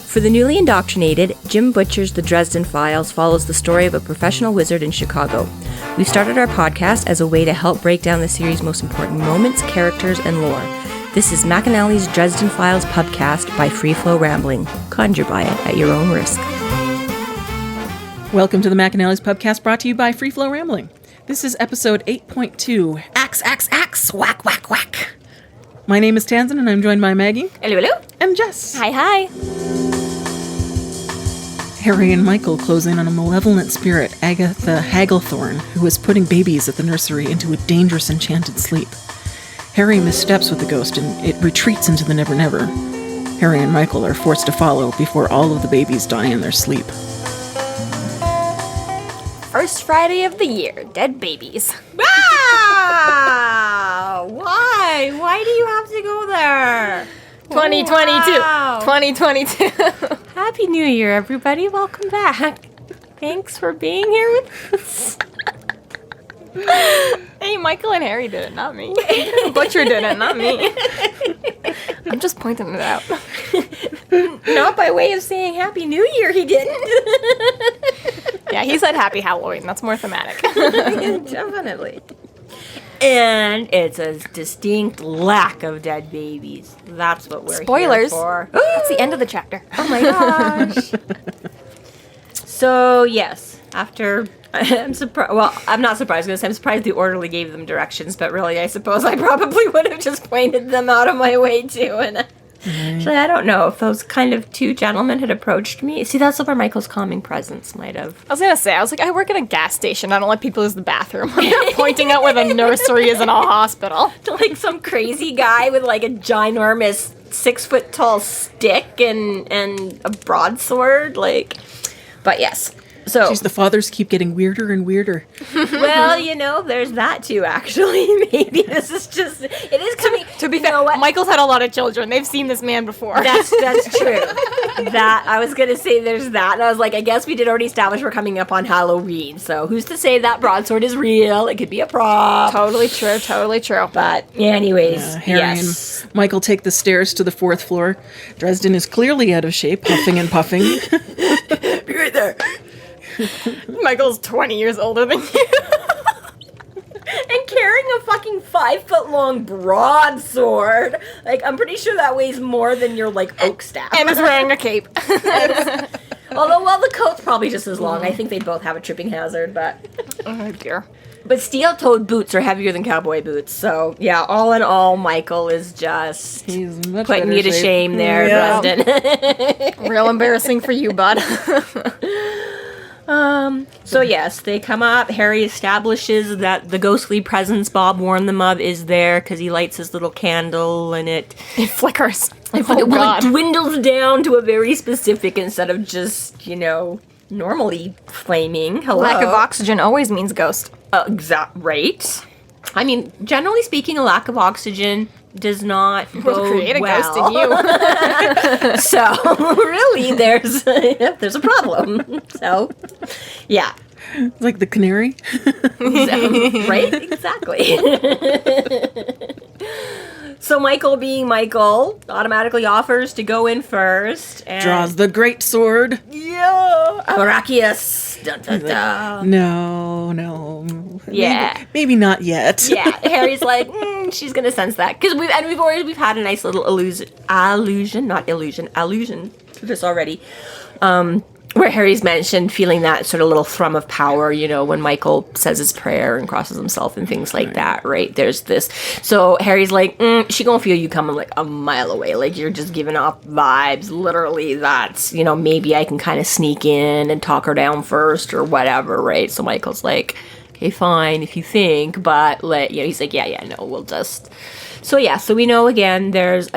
For the newly indoctrinated, Jim Butcher's The Dresden Files follows the story of a professional wizard in Chicago. We've started our podcast as a way to help break down the series' most important moments, characters, and lore. This is McAnally's Dresden Files Pubcast by Free Flow Rambling. Conjure by it at your own risk. Welcome to the McAnally's Pubcast, brought to you by Free Flow Rambling. This is episode 8.2. Axe, axe, axe, whack, whack, whack. My name is Tansenn, and I'm joined by Maggie. Hello, hello. And Jess. Hi, hi. Harry and Michael close in on a malevolent spirit, Agatha Hagglethorne, who is putting babies at the nursery into a dangerous enchanted sleep. Harry missteps with the ghost, and it retreats into the Never Never. Harry and Michael are forced to follow before all of the babies die in their sleep. First Friday of the year, dead babies. Ah! Why? Why do you have to go there? 2022. Wow. 2022. Happy New Year, everybody. Welcome back. Thanks for being here with us. Hey, Michael and Harry did it, not me. Butcher did it, not me. I'm just pointing it out. Not by way of saying Happy New Year, he didn't. Yeah, he said Happy Halloween. That's more thematic. Definitely. And it's a distinct lack of dead babies. That's what we're Spoilers. here for. That's the end of the chapter. Oh my gosh. So, yes, after... I'm surprised. Well, I'm not surprised because I'm surprised the orderly gave them directions, but really, I suppose I probably would have just pointed them out of my way too. And actually, I don't know if those kind of two gentlemen had approached me. See, that's where Michael's calming presence might have. I was like, I work at a gas station. I don't let people use the bathroom. I'm not pointing out where the nursery is in a hospital. Like some crazy guy with like a ginormous 6-foot tall stick and a broadsword, like. But yes. So, Jeez, the fathers keep getting weirder and weirder. well, you know, there's that too, actually. Maybe this is just, it is coming. To be fair, Michael's had a lot of children. They've seen this man before. That's true. That, I was going to say there's that. And I was like, I guess we did already establish we're coming up on Halloween. So who's to say that broadsword is real? It could be a prop. Totally true, totally true. But anyways, Harry yes. and Michael take the stairs to the 4th floor. Dresden is clearly out of shape, huffing and puffing. Be right there. Michael's 20 years older than you. And carrying a fucking 5-foot-long broadsword. Like, I'm pretty sure that weighs more than your, like, oak staff. And is wearing a cape. Although, well, the coat's probably just as long. I think they both have a tripping hazard, but... Oh, dear. But steel-toed boots are heavier than cowboy boots. So, yeah, all in all, Michael is just He's much putting better you to shape. shame there, Yeah. Dresden. Real embarrassing for you, bud. So yes, they come up. Harry establishes that the ghostly presence Bob warned them of is there because he lights his little candle and it Flickers. it dwindles down to a very specific instead of just, you know, normally flaming. Hello. Lack of oxygen always means ghost. Right. I mean, generally speaking, a lack of oxygen does not Will create a ghost in you. So really, there's a problem. So, yeah. Like the canary. Right? Exactly. So Michael, being Michael, automatically offers to go in first. And Draws the great sword. Yeah. Arachius. Dun, dun, dun. No. Yeah. Maybe not yet. Yeah. Harry's like, she's gonna sense that because we've had a nice little allusion to this already. Where Harry's mentioned feeling that sort of little thrum of power, you know, when Michael says his prayer and crosses himself and things like that, right? There's this. So Harry's like, she gonna feel you coming like a mile away. Like you're just giving off vibes. Literally, that's, you know, maybe I can kind of sneak in and talk her down first or whatever, right? So Michael's like, okay, fine, if you think, but he's like, yeah, no, we'll just... So yeah, so we know there's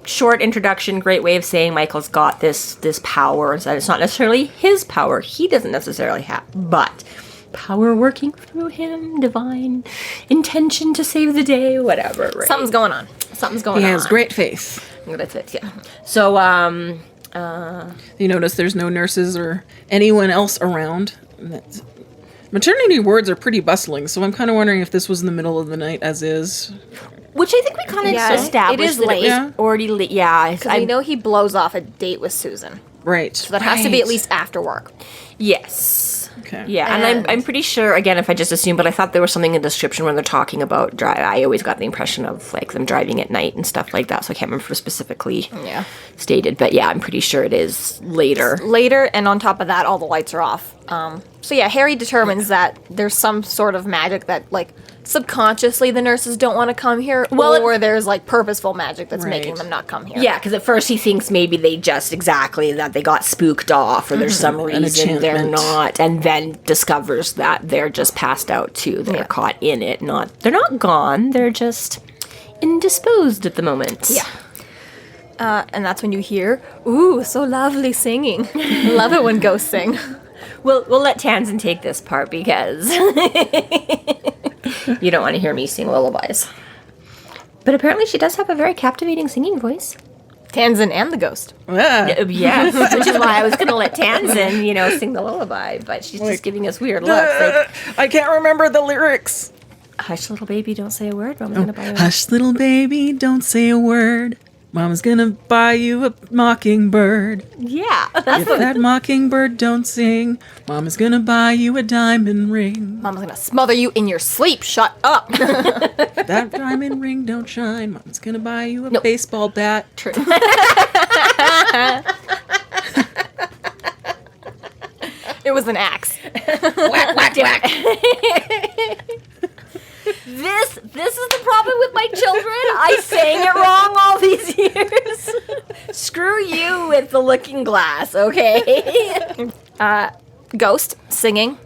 short introduction, great way of saying Michael's got this power, and so it's not necessarily his power, he doesn't necessarily have, but power working through him, divine intention to save the day, whatever, right? Something's going on. He has great faith. That's it, yeah. So, You notice there's no nurses or anyone else around. Maternity wards are pretty bustling, so I'm kind of wondering if this was in the middle of the night, as is. Which I think we kind of established. It is that late. It was already late. Yeah. Because I know he blows off a date with Susan. Right. So that has to be at least after work. Yes. Okay. Yeah, and I'm pretty sure, again, if I just assume, but I thought there was something in the description when they're talking about drive. I always got the impression of, like, them driving at night and stuff like that, so I can't remember if it was specifically stated. But, yeah, I'm pretty sure it is later. Later, and on top of that, all the lights are off. So, yeah, Harry determines that there's some sort of magic that, like, subconsciously the nurses don't want to come here, or there's, like, purposeful magic that's making them not come here. Yeah, because at first he thinks maybe they just that they got spooked off, or there's some reason they're not, and then discovers that they're just passed out too. They're caught in it. They're not gone. They're just indisposed at the moment. Yeah. And that's when you hear, ooh, so lovely singing. Love it when ghosts sing. We'll let Tansenn take this part because you don't want to hear me sing lullabies. But apparently she does have a very captivating singing voice. Tansenn and the ghost. Yes, which is why I was going to let Tansenn, sing the lullaby, but she's just giving us weird looks. Like, I can't remember the lyrics. Hush, little baby, don't say a word. Mama's going to buy you. Hush, little baby, don't say a word. Mama's gonna buy you a mockingbird. Yeah. If that mockingbird don't sing, Mama's gonna buy you a diamond ring. Mama's gonna smother you in your sleep. Shut up. If that diamond ring don't shine, Mama's gonna buy you a baseball bat. True. It was an axe. Whack, whack, whack. This is the problem with my children. I sang it wrong all these years. Screw you with the looking glass, okay? Ghost singing.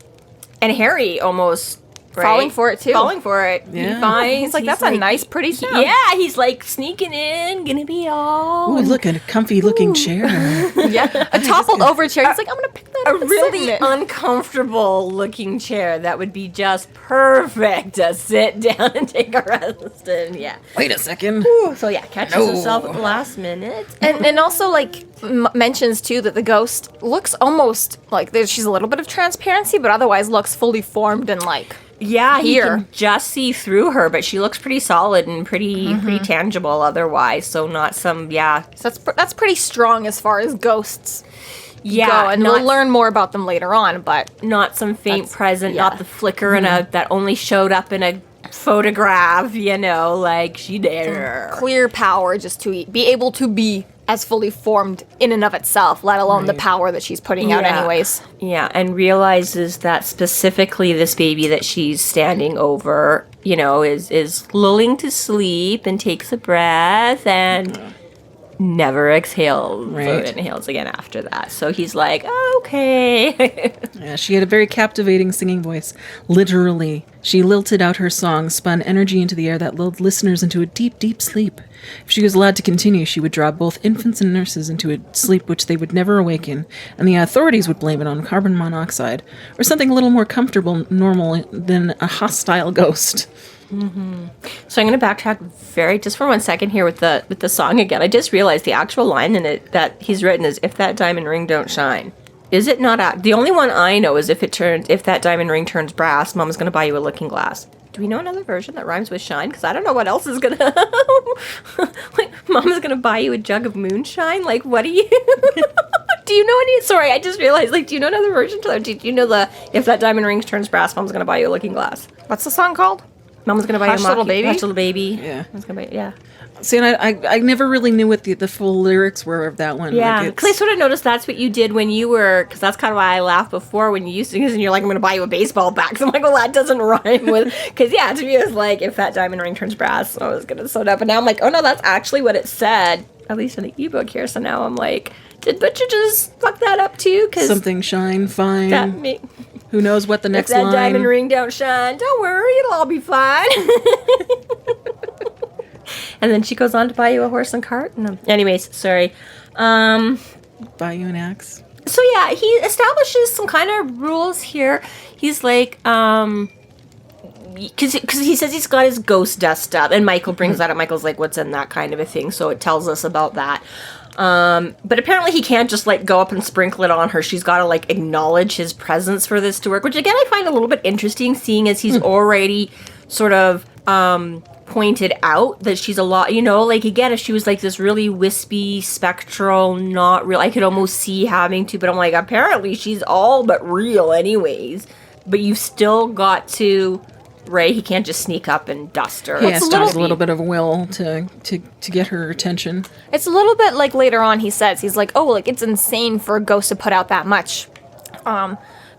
And Harry almost falling for it too. Falling for it. Yeah. He finds, He's like, that's a nice, pretty sound. Yeah, he's like sneaking in, gonna be all. Ooh, look at a comfy looking chair. Yeah, a toppled over chair. He's like, I'm gonna pick that up. A really uncomfortable looking chair that would be just perfect to sit down and take a rest in. Yeah. Wait a second. So yeah, catches himself at the last minute. And also like mentions too that the ghost looks almost like she's a little bit of transparency, but otherwise looks fully formed and like. Yeah, he here. can just see through her, but she looks pretty solid and pretty tangible otherwise. So not some, So that's pretty strong as far as ghosts go. And we'll learn more about them later on, but not some faint present, not the flicker in that only showed up in a photograph, like she there. Clear power just to be able to be as fully formed in and of itself, let alone the power that she's putting out anyways. Yeah, and realizes that specifically this baby that she's standing over, is lulling to sleep and takes a breath and never exhales. Right. Or inhales again after that. So he's like, okay. Yeah, she had a very captivating singing voice. Literally, she lilted out her song, spun energy into the air that lulled listeners into a deep, deep sleep. If she was allowed to continue, she would draw both infants and nurses into a sleep which they would never awaken, and the authorities would blame it on carbon monoxide, or something a little more comfortable, normal than a hostile ghost. Mm-hmm. So I'm going to backtrack just for 1 second here with the song again. I just realized the actual line in it that he's written is, if that diamond ring don't shine. Is it not? The only one I know is if that diamond ring turns brass, Mama's going to buy you a looking glass. Do we know another version that rhymes with shine? Because I don't know what else is going to... like, Mama's going to buy you a jug of moonshine? Like, what do you... do you know any... Sorry, I just realized, do you know another version to that? Do you know if that diamond ring turns brass, Mama's going to buy you a looking glass? What's the song called? Mama's going to buy Hush, you a Little Baby? Hush, Little Baby. Yeah. Mama's gonna buy, yeah. See, and I never really knew what the full lyrics were of that one. Yeah, because I sort of noticed that's what you did when you were, because that's kind of why I laughed before when you used to, and you're like, I'm going to buy you a baseball bat. So I'm like, well, that doesn't rhyme with, because to me it was like, if that diamond ring turns brass, I was going to sew it up. And now I'm like, oh no, that's actually what it said, at least in the ebook here. So now I'm like, did Butcher just fuck that up too? Cause something shine fine. Who knows what the next if that line... diamond ring don't shine, don't worry, it'll all be fine. And then she goes on to buy you a horse and cart. No. Anyways, sorry. Buy you an axe. So yeah, he establishes some kind of rules here. He's like, because he says he's got his ghost dust up, and Michael brings that up. Michael's like, what's in that kind of a thing? So it tells us about that. But apparently he can't just go up and sprinkle it on her. She's got to acknowledge his presence for this to work, which again I find a little bit interesting, seeing as he's already sort of pointed out that she's a lot, like, again, if she was like this really wispy, spectral, not real, I could almost see having to, but I'm like, apparently she's all but real anyways. But you've still got to, right? He can't just sneak up and dust her. He has to use a little bit of will to get her attention. It's a little bit like later on he says, he's like, oh, like, it's insane for a ghost to put out that much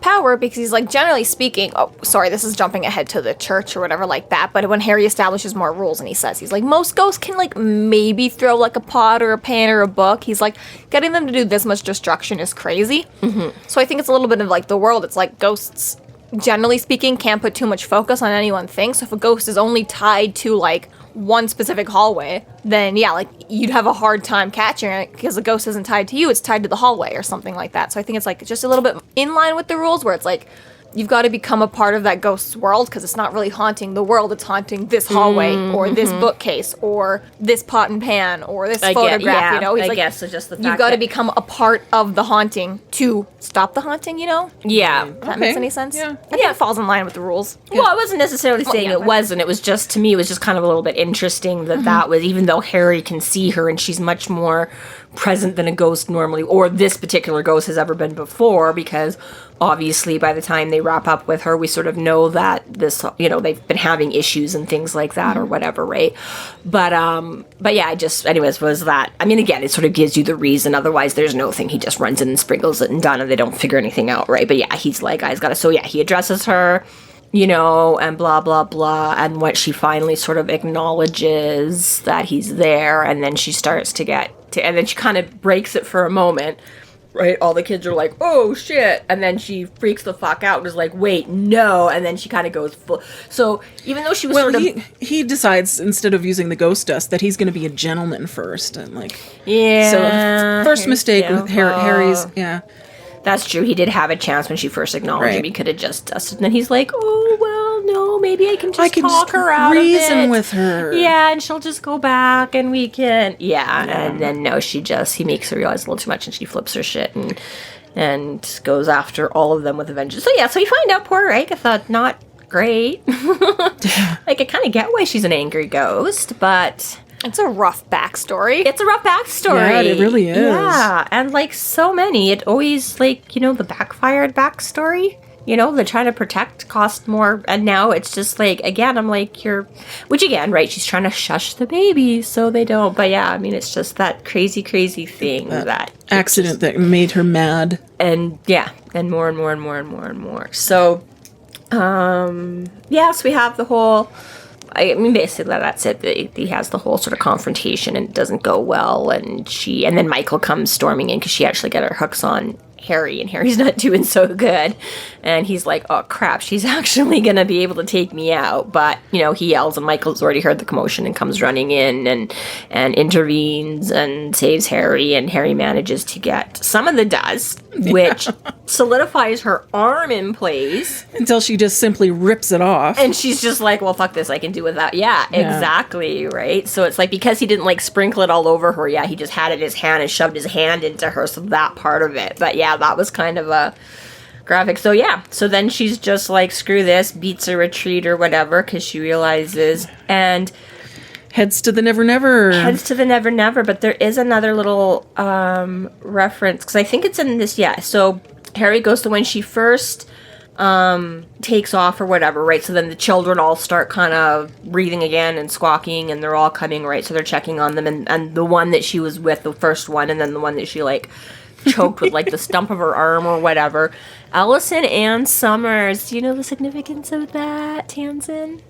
power, because he's like, generally speaking, oh, sorry, this is jumping ahead to the church or whatever like that, but when Harry establishes more rules and he says, he's like, most ghosts can like maybe throw like a pot or a pan or a book. He's like, getting them to do this much destruction is crazy. Mm-hmm. So I think it's a little bit of like the world. It's like ghosts, generally speaking, can't put too much focus on any one thing. So if a ghost is only tied to like one specific hallway, then yeah, like you'd have a hard time catching it because the ghost isn't tied to you, it's tied to the hallway or something like that. So I think it's like just a little bit in line with the rules, where it's like you've got to become a part of that ghost's world, because it's not really haunting the world, it's haunting this hallway or this bookcase or this pot and pan or this photograph, He's like, guess so, just the fact you've got to become a part of the haunting to stop the haunting, Yeah. If that makes any sense? Yeah. I think it falls in line with the rules. Well, I wasn't necessarily saying it wasn't. It was just, to me, it was just kind of a little bit interesting that was, even though Harry can see her and she's much more present than a ghost normally, or this particular ghost has ever been before, because obviously by the time they wrap up with her, we sort of know that this, they've been having issues and things like that or whatever, right? But yeah, I just, anyways, was that, I mean, again, it sort of gives you the reason, otherwise there's no thing, he just runs in and sprinkles it and done, and they don't figure anything out, right? But yeah, he's like, guys gotta, so yeah, he addresses her, and blah, blah, blah, and what she finally sort of acknowledges that he's there, and then she starts to and then she kind of breaks it for a moment, right? All the kids are like, oh shit, and then she freaks the fuck out and is like, wait, no, and then she kind of goes full. So even though she was he decides, instead of using the ghost dust, that he's going to be a gentleman first, and like, yeah. So first mistake with Harry's, yeah. That's true. He did have a chance when she first acknowledged him. He could have just dusted. And then he's like, oh, well, no, maybe I can just talk her out of it. Reason with her. Yeah, and she'll just go back and we can... Yeah, and then no, he makes her realize a little too much and she flips her shit and goes after all of them with a vengeance. So yeah, so you find out poor Agatha, not great. Like, I kind of get why she's an angry ghost, but... It's a rough backstory. Yeah, it really is. Yeah, and like so many, it always, like, the backfired backstory. They're trying to protect, cost more, and now it's just like, again, I'm like, which again, right, she's trying to shush the baby so they don't, but yeah, I mean, it's just that crazy thing that accident that made her mad. And yeah, and more and more and more and more and more. So, yes, we have the whole... I mean, basically, that's it. He has the whole sort of confrontation, and it doesn't go well. And then Michael comes storming in because she actually got her hooks on Harry, and Harry's not doing so good. And he's like, oh, crap, she's actually going to be able to take me out. But, he yells, and Michael's already heard the commotion and comes running in and intervenes and saves Harry. And Harry manages to get some of the dust, which solidifies her arm in place. Until she just simply rips it off. And she's just like, well, fuck this, I can do without. Yeah, exactly, right? So it's like, because he didn't, like, sprinkle it all over her, he just had it in his hand and shoved his hand into her, so that part of it. But yeah, that was kind of a graphic. So yeah, so then she's just like, screw this, beats a retreat or whatever, because she realizes, and... Heads to the Never Never, but there is another little reference, because I think it's in this, so Harry goes to when she first takes off or whatever, right? So then the children all start kind of breathing again and squawking, and they're all coming, right? So they're checking on them, and the one that she was with, the first one, and then the one that she, like, choked with, like, the stump of her arm or whatever. Allison Ann Summers. Do you know the significance of that, Tansenn?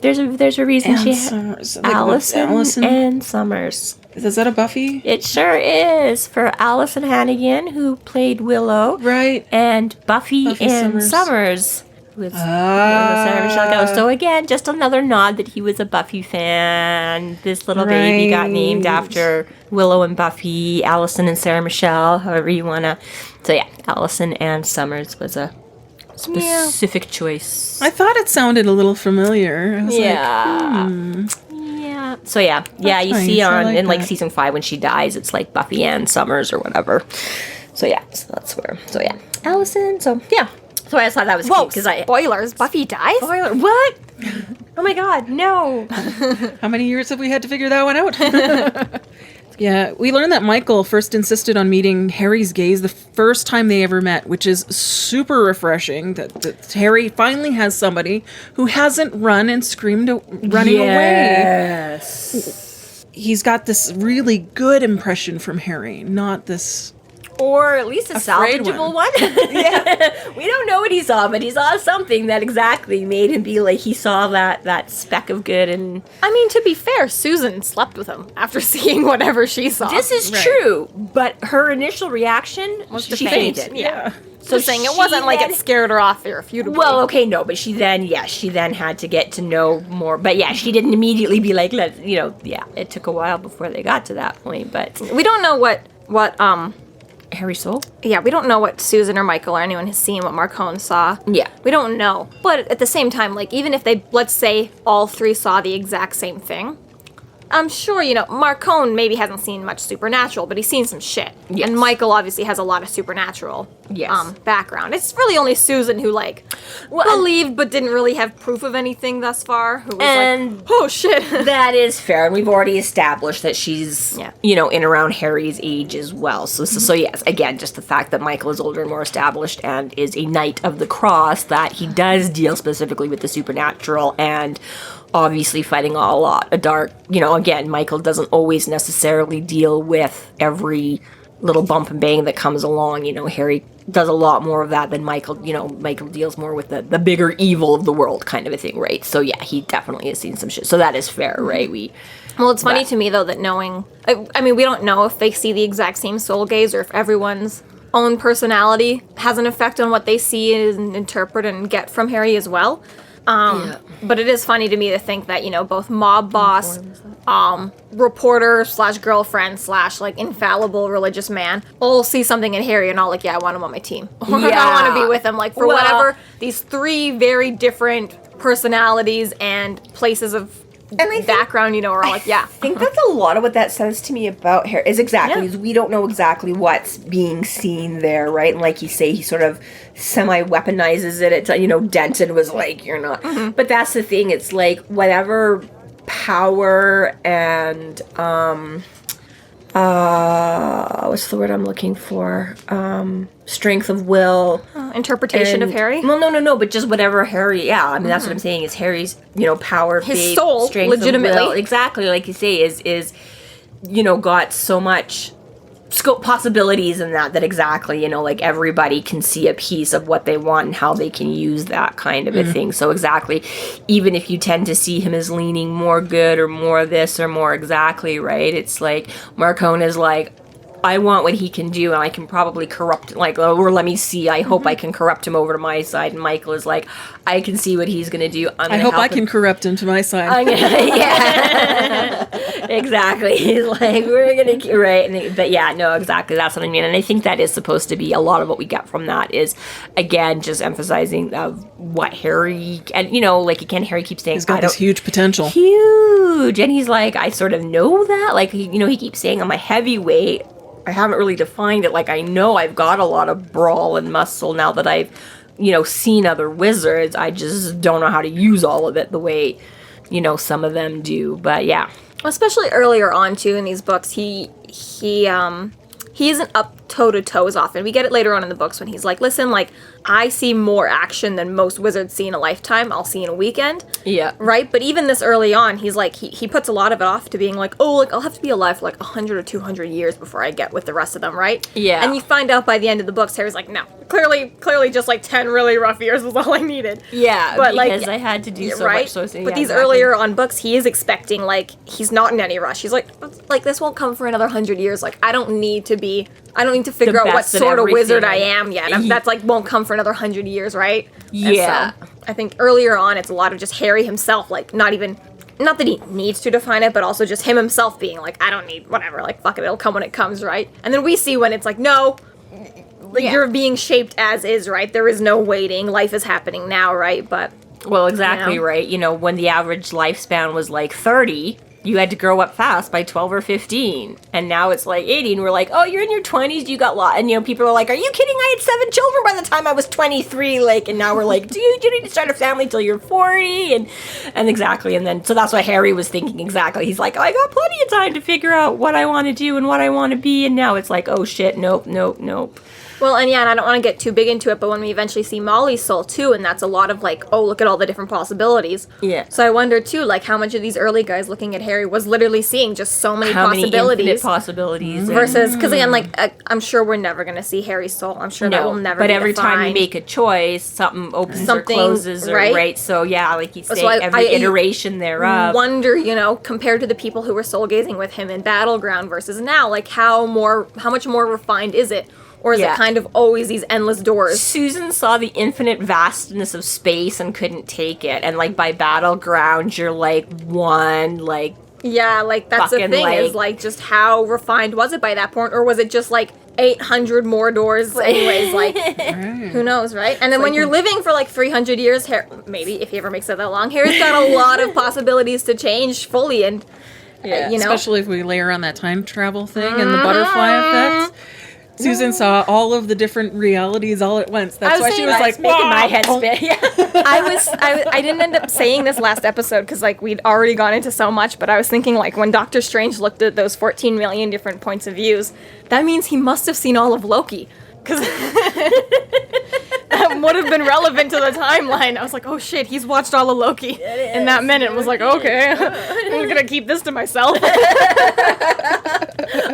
There's a reason she has Allison Ann Summers. Is that a Buffy? It sure is, for Allison Hannigan, who played Willow. Right. And Buffy Ann Summers. With Sarah Michelle Gellar. So again, just another nod that he was a Buffy fan. This little baby got named after Willow and Buffy, Allison and Sarah Michelle, however you want to. So yeah, Allison Ann Summers was a specific choice. I thought it sounded a little familiar. I was like, Yeah. So yeah, you nice. see in like season 5 when she dies, it's like Buffy Ann Summers or whatever. So yeah, so that's where. So yeah, Allison. So yeah. So I just thought that was cute because spoilers. Buffy dies. Spoiler. What? Oh my god, no. How many years have we had to figure that one out? Yeah, we learned that Michael first insisted on meeting Harry's gaze the first time they ever met, which is super refreshing that Harry finally has somebody who hasn't run and screamed running away. Yes. He's got this really good impression from Harry, not this... Or at least a afraid salvageable one. Yeah. We don't know what he saw, but he saw something that exactly made him be like, he saw that speck of good. And I mean, to be fair, Susan slept with him after seeing whatever she saw. this is true, but her initial reaction was to she faint. fainted. Yeah. So saying it wasn't like it scared her off irrefutably. Well, okay, no, but she then had to get to know more. But yeah, she didn't immediately be like, it took a while before they got to that point. But we don't know what Harry Soul? Yeah, we don't know what Susan or Michael or anyone has seen, what Marcone saw. Yeah. We don't know. But at the same time, like, even if they, let's say, all three saw the exact same thing, I'm sure, Marcone maybe hasn't seen much supernatural, but he's seen some shit. Yes. And Michael obviously has a lot of supernatural background. It's really only Susan who, believed but didn't really have proof of anything thus far. Who was oh shit. That is fair. And we've already established that she's, in around Harry's age as well. So yes, again, just the fact that Michael is older and more established and is a Knight of the Cross, that he does deal specifically with the supernatural and obviously fighting a lot of dark, again, Michael doesn't always necessarily deal with every little bump and bang that comes along. Harry does a lot more of that than Michael. Michael deals more with the bigger evil of the world kind of a thing, right? So yeah, he definitely has seen some shit. So that is fair, right? Well, it's funny to me, though, that knowing... I mean, we don't know if they see the exact same soul gaze or if everyone's own personality has an effect on what they see and interpret and get from Harry as well. But it is funny to me to think that, both mob boss, reporter / girlfriend / infallible religious man all see something in Harry and all like, I want him on my team. Or I want to be with him. For whatever, these three very different personalities and places of background, are all like, I think that's a lot of what that says to me about Harry is is we don't know exactly what's being seen there, right? And like you say, he sort of semi-weaponizes it. It's, Denton was like, you're not. Mm-hmm. But that's the thing. It's like whatever power and, what's the word I'm looking for? Strength of will. Interpretation of Harry? Well, no, but just whatever Harry, I mean, that's what I'm saying, is Harry's, power, his faith, soul, strength legitimately. of will. Exactly, like you say, is got so much scope, possibilities in that exactly, everybody can see a piece of what they want and how they can use that kind of a thing. So exactly, even if you tend to see him as leaning more good or more this or more exactly, right? It's like, Marcone is like, I want what he can do, and I can probably corrupt, or let me see, I hope I can corrupt him over to my side. And Michael is like, I can see what he's going to do. I hope I can corrupt him to my side. Exactly. He's like, we're going to, right. But yeah, no, exactly. That's what I mean. And I think that is supposed to be a lot of what we get from that is, again, just emphasizing of what Harry, and, again, Harry keeps saying, he's got this huge potential. Huge. And he's like, I sort of know that. He keeps saying, I'm a heavyweight. I haven't really defined it. I know I've got a lot of brawl and muscle now that I've, seen other wizards. I just don't know how to use all of it the way, some of them do. But yeah. Especially earlier on, too, in these books, he isn't up toe-to-toe as often. We get it later on in the books when he's like, listen, I see more action than most wizards see in a lifetime. I'll see in a weekend. Yeah. Right? But even this early on, he's like, he puts a lot of it off to being like, I'll have to be alive for 100 or 200 years before I get with the rest of them, right? Yeah. And you find out by the end of the books, Harry's like, no, clearly just 10 really rough years was all I needed. Yeah, but because I had to do so much. So but these earlier on books, he is expecting, he's not in any rush. He's like, this won't come for another 100 years. I don't need to figure out what sort of wizard I am yet. That's won't come for another 100 years, right? Yeah. And so, I think earlier on, it's a lot of just Harry himself, not that he needs to define it, but also just him himself being I don't need whatever, fuck it, it'll come when it comes, right? And then we see when it's no, you're being shaped as is, right? There is no waiting, life is happening now, right? But well, exactly, right? When the average lifespan was 30, you had to grow up fast by 12 or 15. And now it's like 80, and we're like, oh, you're in your 20s, you got lot. And, you know, people are like, are you kidding? I had 7 children by the time I was 23. Like, and now we're like, dude, you need to start a family till you're 40. And exactly. And then, so that's what Harry was thinking exactly. He's like, oh, I got plenty of time to figure out what I want to do and what I want to be. And now it's like, oh, shit, nope. Well, and I don't want to get too big into it, but when we eventually see Molly's soul, too, and that's a lot of, like, oh, look at all the different possibilities. Yeah. So I wonder, too, like, how much of these early guys looking at Harry was literally seeing just so many possibilities. How many infinite possibilities. Versus, because, again, like, I'm sure we're never going to see Harry's soul. I'm sure that will never be But every defined. time you make a choice, something opens or closes, right? So, yeah, like he's saying, every iteration thereof. Wonder, you know, compared to the people who were soul gazing with him in Battleground versus now, like, how much more refined is it? Or is it kind of always these endless doors? Susan saw the infinite vastness of space and couldn't take it. And, like, by Battleground, you're, like, one, like... Yeah, like, that's the thing, is, like, just how refined was it by that point? Or was it just, like, 800 more doors anyways? Like, who knows, right? And then when you're living for, like, 300 years, maybe, if he ever makes it that long, Harry's got a lot of possibilities to change fully, and, you know? Especially if we layer on that time travel thing and the butterfly effect. Susan saw all of the different realities all at once. That's why she was like, making my head spin. Yeah. I didn't end up saying this last episode because, like, we'd already gone into so much, but I was thinking, like, when Doctor Strange looked at those 14 million different points of views, that means he must have seen all of Loki. Because that would have been relevant to the timeline. I was like, oh shit, he's watched all of Loki in that minute. I was like, okay, I'm gonna keep this to myself.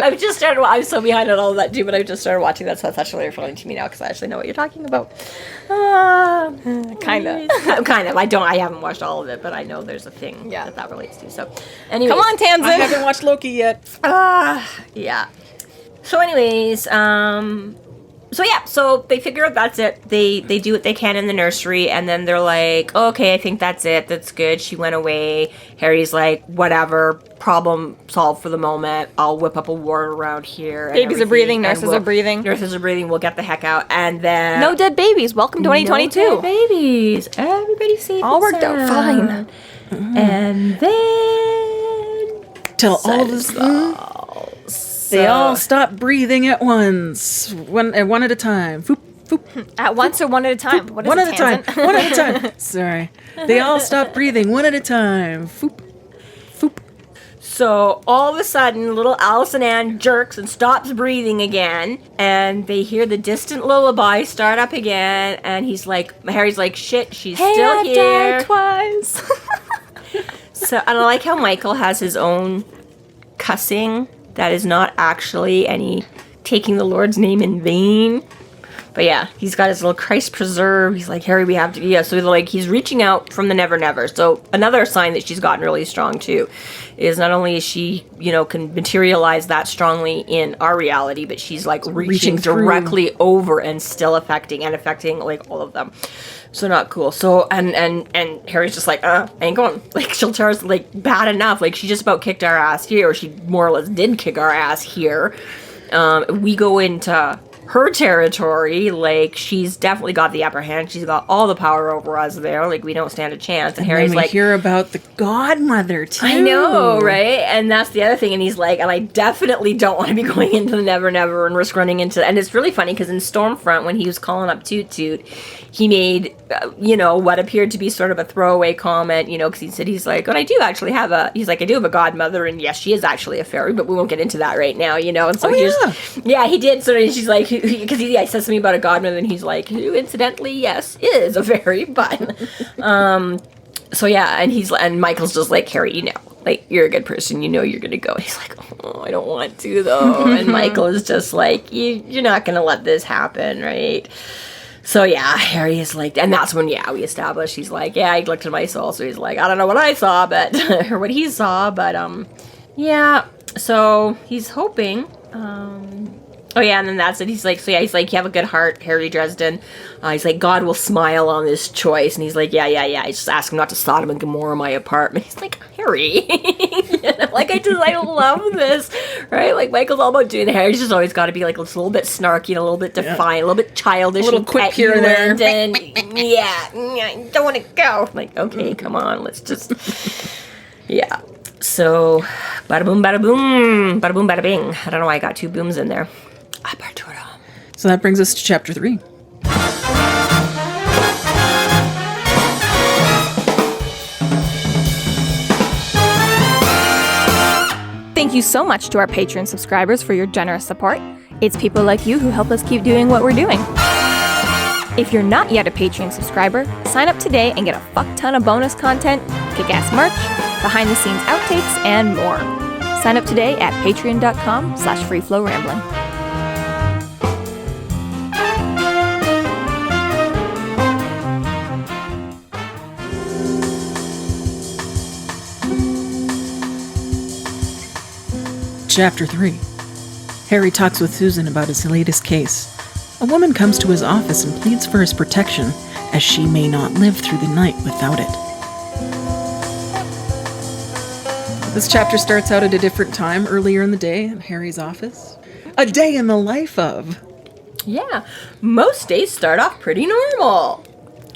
I'm so behind on all of that too, but I just started watching that, so that's actually funny to me now because I actually know what you're talking about. Kind of. I haven't watched all of it, but I know there's a thing that relates to. So, anyways. Come on, Tansenn. I haven't watched Loki yet. Yeah. So anyways, so they figure out that's it. They do what they can in the nursery, and then they're like, oh, okay, I think that's it. That's good. She went away. Harry's like, whatever, problem solved for the moment. I'll whip up a ward around here. Babies are breathing. Nurses are breathing. Nurses are breathing. We'll get the heck out. And then... No dead babies. Welcome 2022. No dead babies. Everybody's safe. All worked out fine. Mm-hmm. And then... Till all of a they all stop breathing at once, one at a time. Foop, foop. At once or one at a time? What is one it, at a time. One at a time. Sorry. They all stop breathing one at a time. Foop, foop. So all of a sudden, little Allison Ann jerks and stops breathing again, and they hear the distant lullaby start up again. And Harry's like, shit, she's still here. Died twice. So and I like how Michael has his own cussing. That is not actually any taking the Lord's name in vain. But yeah, he's got his little Christ preserve. He's like, Harry, we have to... Yeah, so like he's reaching out from the Never Never. So another sign that she's gotten really strong too is not only is she, can materialize that strongly in our reality, but she's like reaching directly over and still affecting like all of them. So not cool. So and Harry's just like, ain't going. Like Chiltar's like bad enough. Like she just about kicked our ass here, or she more or less did kick our ass here. We go into her territory, like she's definitely got the upper hand. She's got all the power over us there. Like we don't stand a chance. And Harry's like, hear about the godmother too. I know, right? And that's the other thing. And he's like, and I definitely don't want to be going into the Never Never and risk running into. And it's really funny because in Stormfront, when he was calling up Toot Toot, he made what appeared to be sort of a throwaway comment. Because he said and I do actually have I do have a godmother, and yes, she is actually a fairy, but we won't get into that right now. And so he did. So she's like. Because he says something about a godmother, and he's like, who incidentally, yes, is a fairy, but, so yeah, and Michael's just like, Harry, like, you're a good person, you're gonna go. And he's like, oh, I don't want to, though, and Michael is just like, you're not gonna let this happen, right? So yeah, Harry is like, and that's when, we established, he's like, he looked at my soul, so he's like, I don't know what I saw, or what he saw, but, so he's hoping, oh yeah, and then that's it. He's like, you have a good heart, Harry Dresden. He's like, God will smile on this choice. And he's like, yeah. I just ask him not to Sodom and Gomorrah my apartment. He's like, Harry. I love this, right? Like, Michael's all about doing the Harry's just always got to be like a little bit snarky and a little bit defiant, a little bit childish, a little quick here and there. And I don't want to go. I'm like, okay, come on, let's just, yeah. So, bada boom, bada boom, bada boom, bada bing. I don't know why I got 2 booms in there. Apertura. So that brings us to chapter 3. Thank you so much to our Patreon subscribers for your generous support. It's people like you who help us keep doing what we're doing. If you're not yet a Patreon subscriber, sign up today and get a fuck ton of bonus content, kick-ass merch, behind-the-scenes outtakes, and more. Sign up today at patreon.com/freeflowrambling. Chapter 3. Harry talks with Susan about his latest case. A woman comes to his office and pleads for his protection, as she may not live through the night without it. This chapter starts out at a different time, earlier in the day, in Harry's office. A day in the life of. Yeah. Most days start off pretty normal.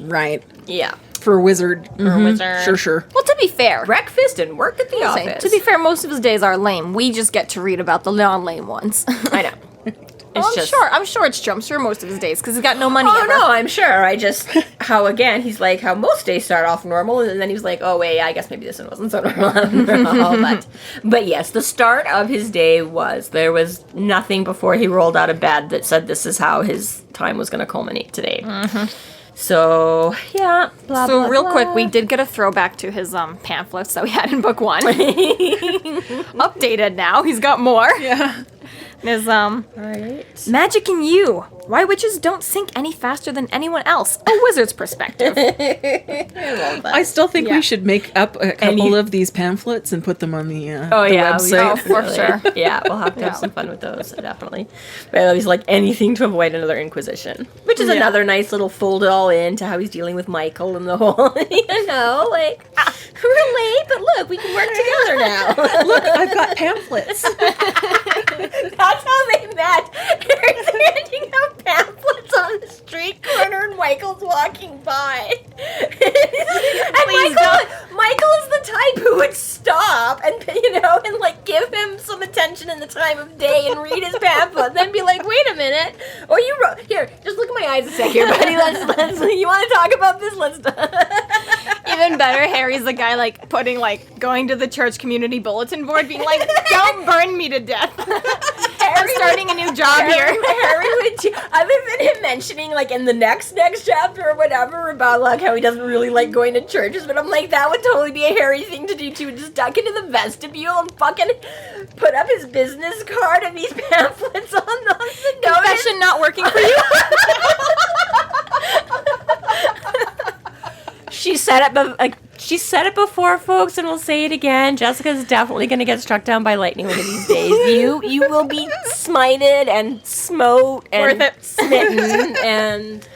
Right. Yeah. For a wizard. For a wizard. Sure. Well, to be fair, Breakfast and work at the office. to be fair, most of his days are lame. We just get to read about the non-lame ones. I know. I'm sure it's true. I'm sure most of his days, because he's got no money Oh, ever. no, I'm sure. I just, he's like, how most days start off normal, and then he was like, oh, wait, I guess maybe this one wasn't so normal. but yes, the start of his day there was nothing before he rolled out of bed that said this is how his time was going to culminate today. Mm-hmm. So, yeah, blah, So blah, real blah. quick, we did get a throwback to his pamphlets that we had in book 1. Updated now. He's got more. Yeah. There's Right. Magic in You. Why witches don't sink any faster than anyone else. A wizard's perspective. I love that. I still think Yeah. we should make up a couple of these pamphlets and put them on the website. Oh, for sure. Yeah, we'll have to have some fun with those, definitely. But he's like anything to avoid another Inquisition, which is another nice little fold it all into how he's dealing with Michael and the whole, relate. But look, we can work together now. Look, I've got pamphlets. That's how they met. Harry's handing out pamphlets on the street corner, and Michael's walking by. And Michael is the type who would stop and give him some attention in the time of day and read his pamphlet, and then be like, "Wait a minute, or you wrote here? Just look at my eyes a sec here, buddy. Let's you want to talk about this? Let's." Even better, Harry's the guy going to the church community bulletin board, being like, "Don't burn me to death." I'm starting a new job here. Harry would, other than him mentioning in the next chapter or whatever about how he doesn't really like going to churches, but I'm like, that would totally be a Harry thing to do too. Just duck into the vestibule and fucking put up his business card and these pamphlets on the notice. Confession not working for you. She said it before, folks, and we'll say it again. Jessica's definitely going to get struck down by lightning one of these days. You will be smited and smote and Worth it. smitten and...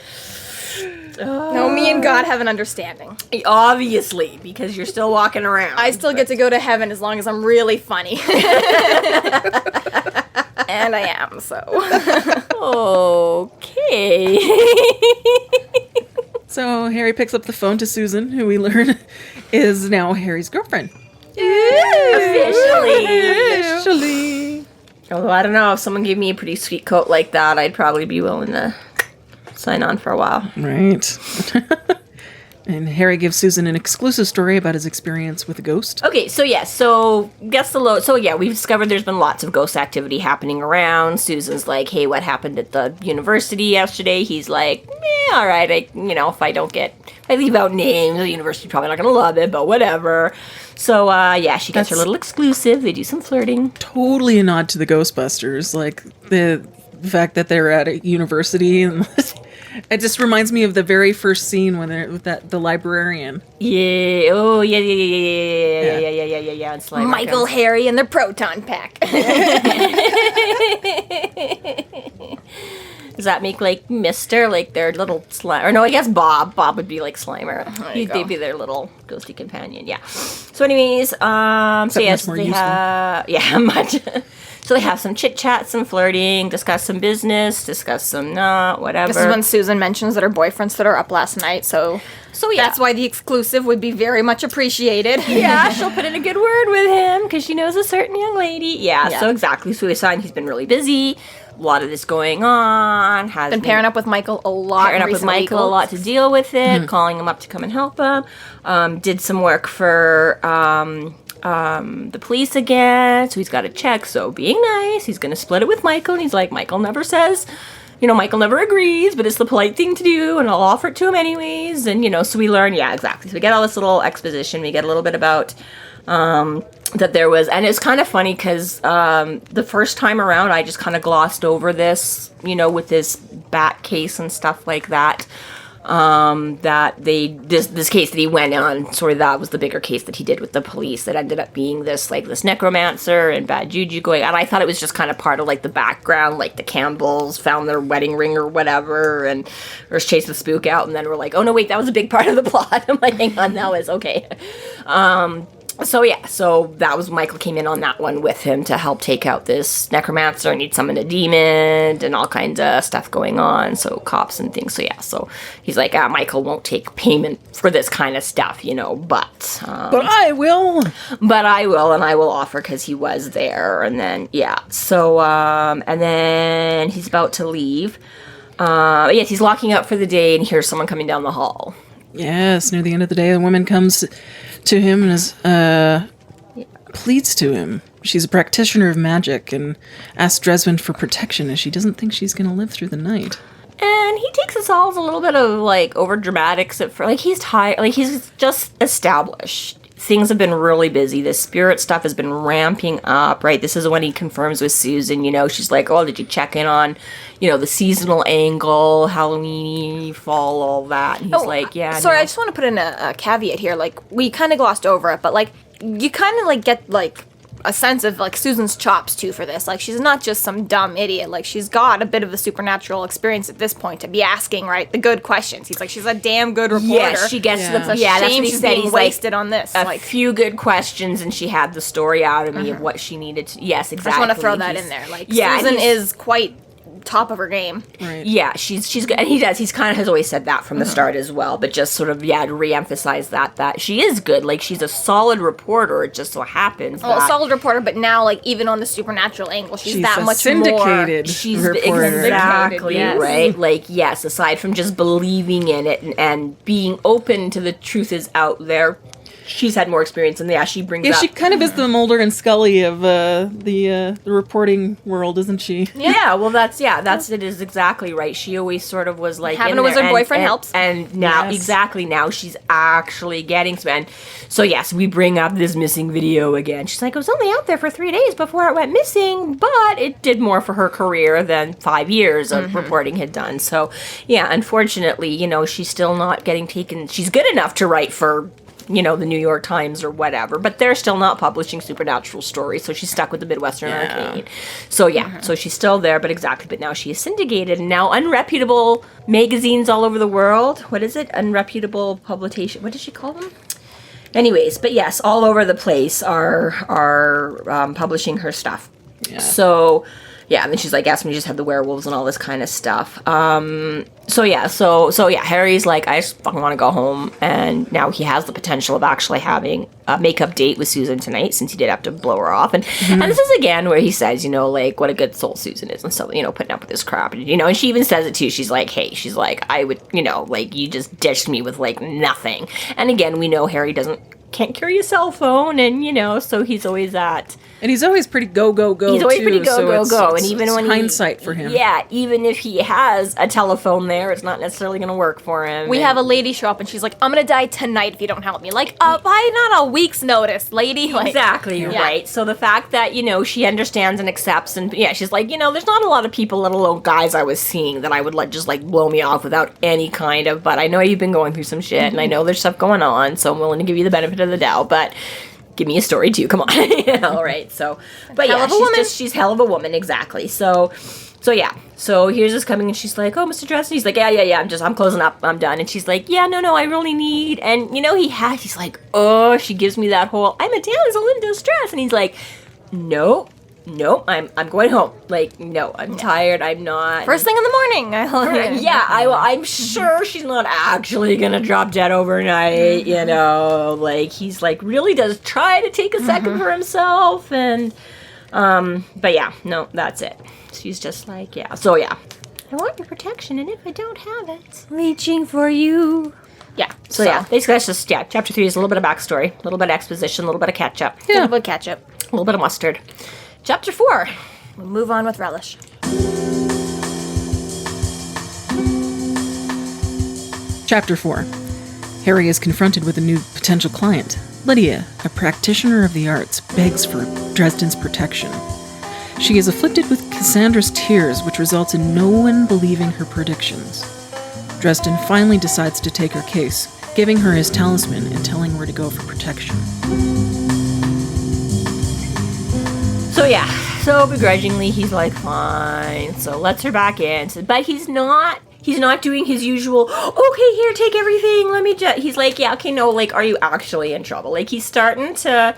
No, me and God have an understanding. Obviously, because you're still walking around. I still get to go to heaven as long as I'm really funny. And I am, so. Okay. So Harry picks up the phone to Susan, who we learn is now Harry's girlfriend. Officially. Although I don't know, if someone gave me a pretty sweet coat like that, I'd probably be willing to sign on for a while. Right. And Harry gives Susan an exclusive story about his experience with a ghost. Okay, so we've discovered there's been lots of ghost activity happening around. Susan's like, hey, what happened at the university yesterday? He's like, all right, if I leave out names, the university's probably not going to love it, but whatever. So, she gets her little exclusive. They do some flirting. Totally a nod to the Ghostbusters, like the fact that they're at a university, and it just reminds me of the very first scene when they're with the librarian. Yeah. Oh, yeah. And Slimer Michael, comes. Harry, and their proton pack. Does that make Mr. Their little Slimer? Or no, I guess Bob. Bob would be Slimer. They'd be their little ghosty companion. Yeah. So, anyways, Much more useful. much. So they have some chit chat, some flirting, discuss some business, discuss some whatever. This is when Susan mentions that her boyfriend stood her up last night, so yeah. that's why the exclusive would be very much appreciated. Yeah, she'll put in a good word with him because she knows a certain young lady. Yeah, so exactly. So we signed. He's been really busy. A lot of this going on. Has been pairing up with Michael a lot. Pairing up with Michael a lot to deal with it. Calling him up to come and help him. Did some work for the police again. So he's got a check. So being nice, he's going to split it with Michael. And he's like, Michael never says. Michael never agrees, but it's the polite thing to do, and I'll offer it to him anyways. And, so we learn, exactly. So we get all this little exposition. We get a little bit about that there was, and it's kind of funny because the first time around, I just kind of glossed over this, with this bat case and stuff like that. That this case that he went on, sort of that was the bigger case that he did with the police that ended up being this necromancer and bad juju going on. I thought it was just kind of part of the background, like the Campbells found their wedding ring or whatever and or chased the spook out, and then we're like, oh no, wait, that was a big part of the plot. I'm like, hang on, that was okay. So that was Michael came in on that one with him to help take out this necromancer and he'd summon a demon and all kinds of stuff going on. So cops and things. So he's like, Michael won't take payment for this kind of stuff, but I will. But I will, and I will offer because he was there. And then, so, and then he's about to leave. Yes, he's locking up for the day and hears someone coming down the hall. Yes, near the end of the day, the woman comes to him and pleads to him. She's a practitioner of magic and asks Dresden for protection as she doesn't think she's going to live through the night. And he takes us all as a little bit of over dramatics at first. He's tired. He's just established. Things have been really busy. The spirit stuff has been ramping up, right? This is when he confirms with Susan, she's like, oh, did you check in on, the seasonal angle, Halloween, fall, all that? And he's like, yeah. Sorry, no. I just want to put in a caveat here. We kind of glossed over it, but you kind of get a sense of Susan's chops too for this. She's not just some dumb idiot. She's got a bit of a supernatural experience at this point to be asking the good questions. He's she's a damn good reporter. Yeah, she gets to the point. Yeah, that's what he said. He's wasted on this. A few good questions, and she had the story out of me of what she needed to. Yes, exactly. I just want to throw that in there. Susan is quite top of her game. Right. Yeah, she's good. And he does. He's kind of has always said that from the start as well. But just sort of, to re-emphasize that she is good. She's a solid reporter. It just so happens a solid reporter, but now, even on the supernatural angle, she's that much syndicated more. She's reporter. Exactly, yes. Right? Yes, aside from just believing in it and being open to the truth is out there, she's had more experience, and she brings up. She kind of is the Mulder and Scully of the reporting world, isn't she? Yeah, well, that's it is exactly right. She always sort of was having a wizard boyfriend helps, and now now she's actually getting some. And so yes, we bring up this missing video again. She's like, it was only out there for 3 days before it went missing, but it did more for her career than 5 years of reporting had done. So unfortunately, she's still not getting taken. She's good enough to write for the New York Times or whatever, but they're still not publishing supernatural stories, so she's stuck with the Midwestern Arcane. So so she's still there, but now she is syndicated, and now unreputable magazines all over the world. What is it? Unreputable publication. What did she call them? Anyways, but yes, all over the place are publishing her stuff. Yeah. So and then she's like, asked me to just have the werewolves and all this kind of stuff. Harry's like, I just fucking want to go home, and now he has the potential of actually having a makeup date with Susan tonight, since he did have to blow her off, and this is again where he says, what a good soul Susan is, and so putting up with this crap, and she even says it too. She's like, hey, I would, you just dished me with nothing, and again we know Harry can't carry a cell phone, and so he's always at. And he's always pretty go. He's always pretty go. And even when hindsight for him. Yeah, even if he has a telephone there, it's not necessarily going to work for him. We have a lady show up and she's like, I'm going to die tonight if you don't help me. By not a week's notice, lady. Exactly, right. So the fact that, she understands and accepts, and she's like, there's not a lot of people, let alone guys I was seeing, that I would let just blow me off without any kind of, but I know you've been going through some shit, and I know there's stuff going on, so I'm willing to give you the benefit of the doubt, but give me a story too, come on. Right, so, but she's hell of a woman, exactly. So here's this coming, and she's like, oh, Mr. Dresden. He's like, yeah, I'm closing up, I'm done. And she's like, yeah, no, I really need, and he's like, oh, she gives me that whole, I'm a damsel in distress, and he's like, no, no, I'm going home. Like, no, I'm tired. I'm not. First thing in the morning. I'm sure she's not actually gonna drop dead overnight. You know, like he's like really does try to take a second for himself, and but yeah, no, that's it. She's just like, yeah. So yeah, I want your protection, and if I don't have it, Reaching for you. yeah. So yeah, basically that's just Chapter 3 is a little bit of backstory, a little bit of exposition, a little bit of catch up, Yeah. Little bit ketchup. a little bit of mustard. Chapter 4. We'll move on with relish. Chapter 4. Harry is confronted with a new potential client. Lydia, a practitioner of the arts, begs for Dresden's protection. She is afflicted with Cassandra's tears, which results in no one believing her predictions. Dresden finally decides to take her case, giving her his talisman and telling her to go for protection. So yeah, so begrudgingly he's like, fine. So lets her back in. But he's not doing his usual, okay, here, take everything, let me just, he's like, yeah, okay, no, like, are you actually in trouble? Like, he's starting to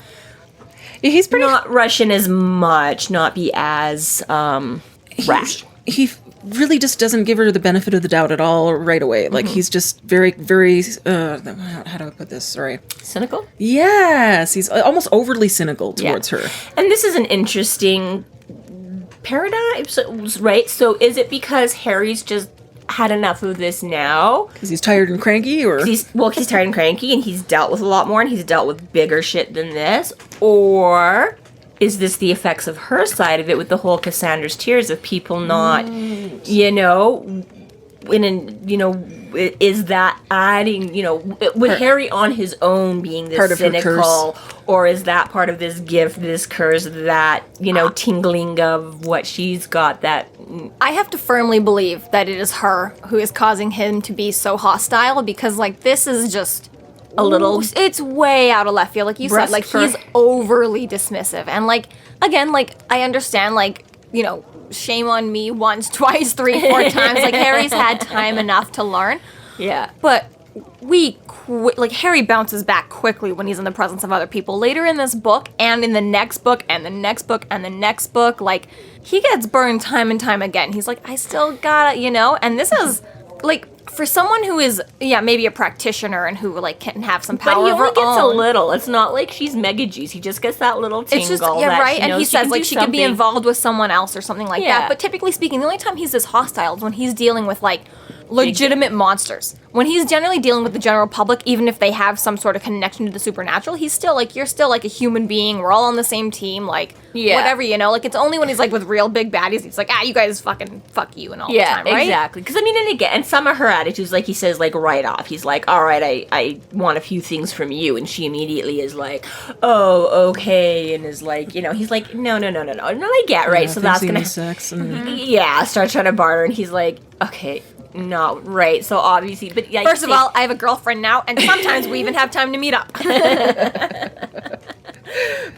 He's pretty... not rush in as much, not be as rash. He really just doesn't give her the benefit of the doubt at all right away. Like, he's just very, very, how do I put this? Sorry. Cynical? Yes, he's almost overly cynical towards her. And this is an interesting paradigm, right? So is it because Harry's just had enough of this now? Because he's tired and cranky, or... He's tired and cranky, and he's dealt with a lot more, and he's dealt with bigger shit than this. Or is this the effects of her side of it with the whole Cassandra's tears of people not, is that adding, with Harry on his own being this part of cynical, or is that part of this gift, this curse, that, tingling of what she's got that... I have to firmly believe that it is her who is causing him to be so hostile, because, this is just... a little... It's way out of left field, like you said. He's overly dismissive. And, again, I understand, shame on me once, twice, 3, 4 times. Harry's had time enough to learn. Yeah. But Harry bounces back quickly when he's in the presence of other people. Later in this book, and in the next book, and the next book, and the next book, he gets burned time and time again. He's like, I still gotta, and this is, for someone who is, maybe a practitioner and who, can have some power over of her But he only gets own. a little. It's not like she's Mega Juice. He just gets that little tingle. It's just, that and he says, she could be involved with someone else or something like Yeah. that. But typically speaking, the only time he's this hostile is when he's dealing with, legitimate monsters. When he's generally dealing with the general public, even if they have some sort of connection to the supernatural, he's still, you're still, a human being. We're all on the same team, whatever, it's only when he's, with real big baddies, he's like, you guys fucking fuck you and all the time, right? Exactly. Because, and some of her attitudes, he says, right off, he's like, all right, I want a few things from you, and she immediately is like, oh, okay, and is he's like, no, I get, right, so that's gonna... sex and... Yeah, starts trying to barter, and he's like, okay, no, right, so obviously, but yeah. First of all, I have a girlfriend now, and sometimes we even have time to meet up.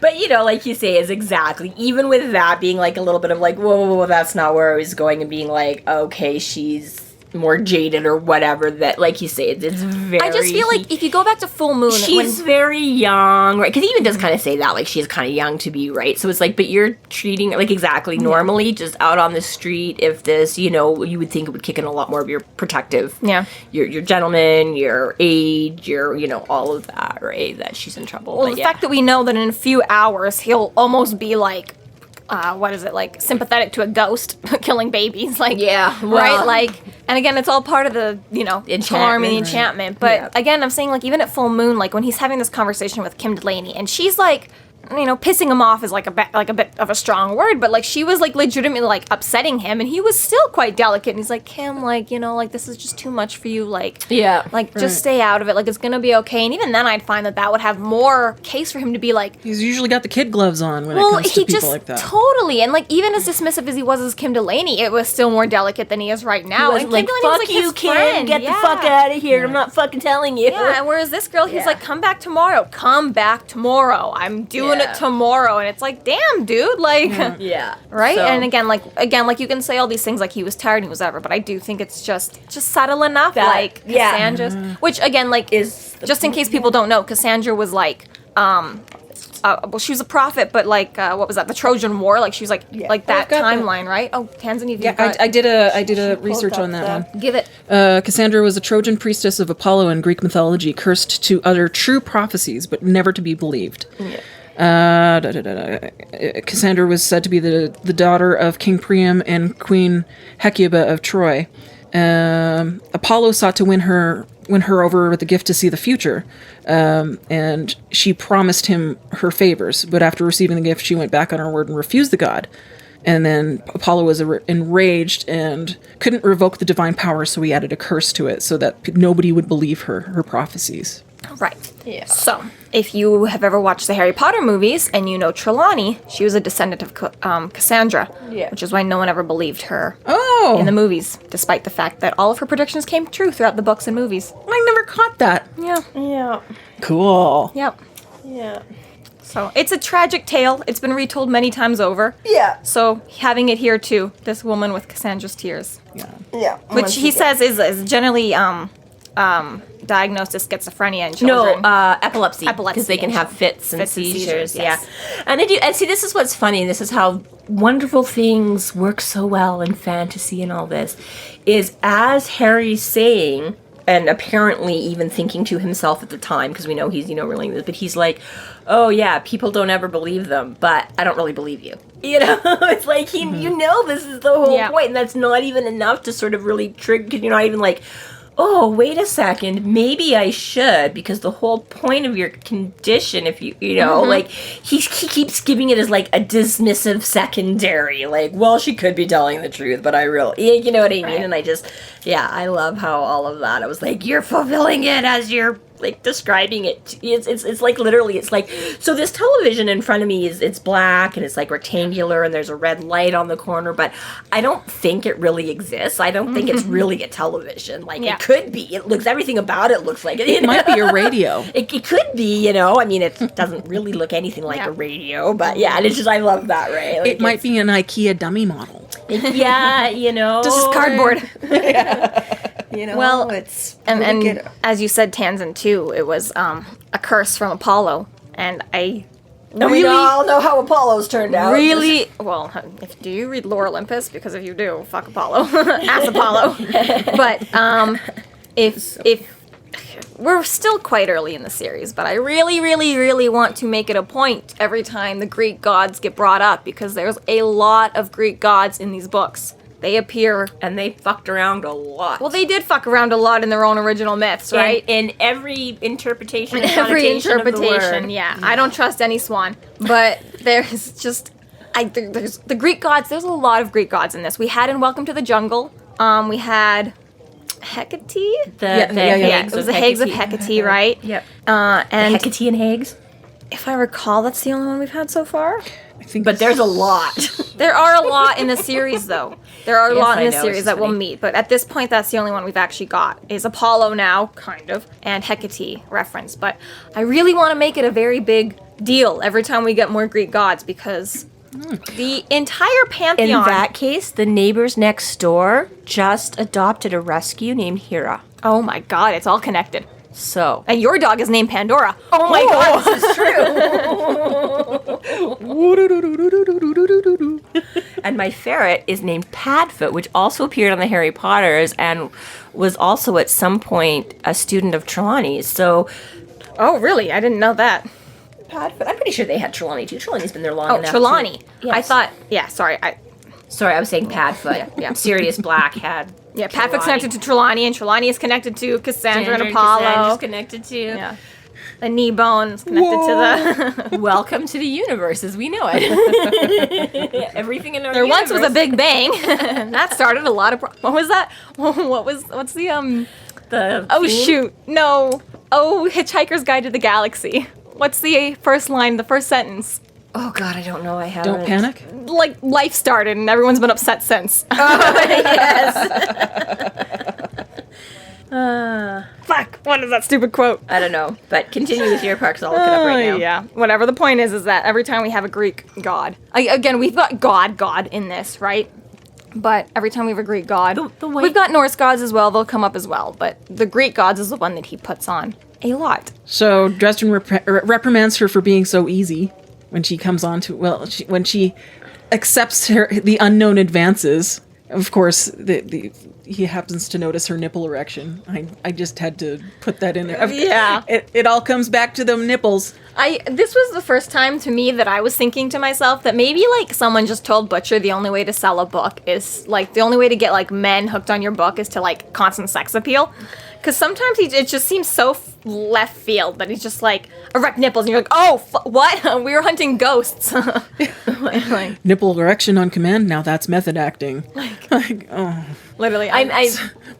But, like you say, is exactly, even with that being, a little bit of, whoa, that's not where I was going, and being like, okay, she's more jaded or whatever, that, like you say, it's very... I just feel if you go back to Full Moon... She's very young, right? Because he even does kind of say that, she's kind of young to be, right? So it's but you're treating her, exactly normally, just out on the street, if this, you would think it would kick in a lot more of your protective... Yeah. Your gentleman, your age, your, all of that, right? That she's in trouble. Well, the fact that we know that in a few hours, he'll almost be sympathetic to a ghost killing babies, yeah, well, right, and again, it's all part of the, charm and the enchantment, but again, I'm saying, even at Full Moon, when he's having this conversation with Kim Delaney, and she's pissing him off is a bit of a strong word, but she was legitimately upsetting him, and he was still quite delicate, and he's like, Kim, this is just too much for you, just stay out of it, it's gonna be okay. And even then I'd find that would have more case for him to be he's usually got the kid gloves on when it comes to people like that. Totally, and even as dismissive as he was as Kim Delaney, it was still more delicate than he is right now. He was and Kim Delaney fuck was you, his Kim, friend. get the fuck out of here, I'm not fucking telling you. Yeah, and whereas this girl, he's come back tomorrow, I'm doing it tomorrow, and it's damn, dude, yeah, right. So. And again, you can say all these things he was tired and he was ever, but I do think it's just subtle enough, Cassandra's, which again, is just in case people don't know, Cassandra was well, she was a prophet, but like, what was that? The Trojan War? Like, she was like that I've got timeline, right? Oh, Tansenn, you've Yeah, got... I did a research on that one. Give it. Cassandra was a Trojan priestess of Apollo in Greek mythology, cursed to utter true prophecies, but never to be believed. Cassandra was said to be the daughter of King Priam and Queen Hecuba of Troy. Apollo sought to win her over with the gift to see the future, and she promised him her favors, but after receiving the gift, she went back on her word and refused the god. And then Apollo was enraged and couldn't revoke the divine power, so he added a curse to it so that nobody would believe her prophecies. Right. Yeah. So, if you have ever watched the Harry Potter movies and you know Trelawney, she was a descendant of Cassandra, which is why no one ever believed her in the movies, despite the fact that all of her predictions came true throughout the books and movies. I never caught that. Yeah. Cool. Yep. Yeah. So, it's a tragic tale. It's been retold many times over. Yeah. So, having it here too, this woman with Cassandra's tears. Yeah. Which he says is generally diagnosed as schizophrenia in children. No, epilepsy. Epilepsy, Because they can have fits and seizures. yes. Yeah. And I do. And see, this is what's funny. And this is how wonderful things work so well in fantasy and all this. Is as Harry's saying, and apparently even thinking to himself at the time, because we know he's, relaying this, but he's like, oh yeah, people don't ever believe them, but I don't really believe you. It's like, this is the whole point, and that's not even enough to sort of really trigger, because you're not even like, oh, wait a second, maybe I should, because the whole point of your condition, if like, he keeps giving it as, like, a dismissive secondary, like, well, she could be telling the truth, but I really, you know what I mean? Right. And I just, I love how all of that, I was like, you're fulfilling it as you're, like, describing it. It's like, literally, it's like, so this television in front of me it's black, and it's, like, rectangular, and there's a red light on the corner, but I don't think it really exists. I don't think it's really a television. Like, it could be. It looks, everything about it looks like it. It might be a radio. It could be, I mean, it doesn't really look anything like a radio, but and it's just, I love that, right? Like, it might be an IKEA dummy model. Just cardboard. Well, it's and as you said, Tansenn too, it was a curse from Apollo, and we all know how Apollo's turned out. Really, well, do you read Lore Olympus? Because if you do, fuck Apollo, ask Apollo. But if we're still quite early in the series, but I really, really, really want to make it a point every time the Greek gods get brought up, because there's a lot of Greek gods in these books. They appear, and they fucked around a lot. Well, they did fuck around a lot in their own original myths, right? In every interpretation, of the word. Yeah. I don't trust any swan, but there's just, there's the Greek gods. There's a lot of Greek gods in this. We had in Welcome to the Jungle. We had Hecate. It was the Hags of Hecate, right? Yep. And Hecate and Hags. If I recall, that's the only one we've had so far. But there's a lot. There are a lot in the series, though. There are a lot in the series that we'll meet. But at this point, that's the only one we've actually got. Is Apollo now, kind of, and Hecate reference. But I really want to make it a very big deal every time we get more Greek gods, because the entire pantheon... In that case, the neighbors next door just adopted a rescue named Hera. Oh my god, it's all connected. So. And your dog is named Pandora. Oh my god, this is true. And my ferret is named Padfoot, which also appeared on the Harry Potters and was also at some point a student of Trelawney's. So. Oh, really? I didn't know that. Padfoot. I'm pretty sure they had Trelawney too. Trelawney's been there long enough. Oh, Trelawney. Yes. I thought. Yeah, sorry. Sorry, I was saying Padfoot. Yeah. Sirius Black had. Yeah, Padfoot's connected to Trelawney, and Trelawney is connected to Cassandra and Apollo. Cassandra's connected to. Yeah. The knee bone's connected to the... Welcome to the universe as we know it. Everything in our There universe. once was a Big Bang. That started a lot of... What was that? What's the... The oh, theme? shoot. No. Oh, Hitchhiker's Guide to the Galaxy. What's the first line, the first sentence? Oh, God, I don't know. I haven't. Don't panic? Like, life started, and everyone's been upset since. Oh, yes. Fuck, what is that stupid quote? I don't know, but continue with your parks. I'll look it up right now. Yeah, whatever. The point is that every time we have a Greek god, again, we've got God in this, right? But every time we have a Greek god, the white... we've got Norse gods as well. They'll come up as well. But the Greek gods is the one that he puts on a lot. So Dresden reprimands her for being so easy when she comes on to, when she accepts the unknown advances. Of course, he happens to notice her nipple erection. I just had to put that in there. Yeah. It all comes back to them nipples. This was the first time to me that I was thinking to myself that maybe, like, someone just told Butcher the only way to sell a book is, like, the only way to get, like, men hooked on your book is to, like, constant sex appeal. Because sometimes it just seems so left field that he's just like, erect nipples, and you're like, oh, what? We were hunting ghosts. like, Nipple erection on command, now that's method acting. Like, oh. Literally.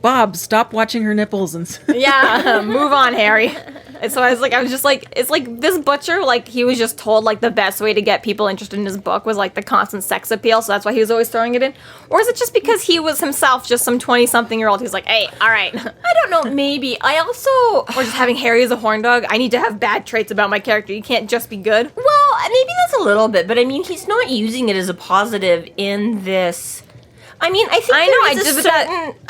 Bob, stop watching her nipples. Yeah, move on, Harry. And so I was just like, it's like this Butcher, like, he was just told, like, the best way to get people interested in his book was, like, the constant sex appeal, so that's why he was always throwing it in? Or is it just because he was himself just some 20-something-year-old who's like, hey, all right. I don't know, maybe. I also... Or just having Harry as a horn dog. I need to have bad traits about my character. You can't just be good. Well, maybe that's a little bit, but I mean, he's not using it as a positive in this... I mean, I think I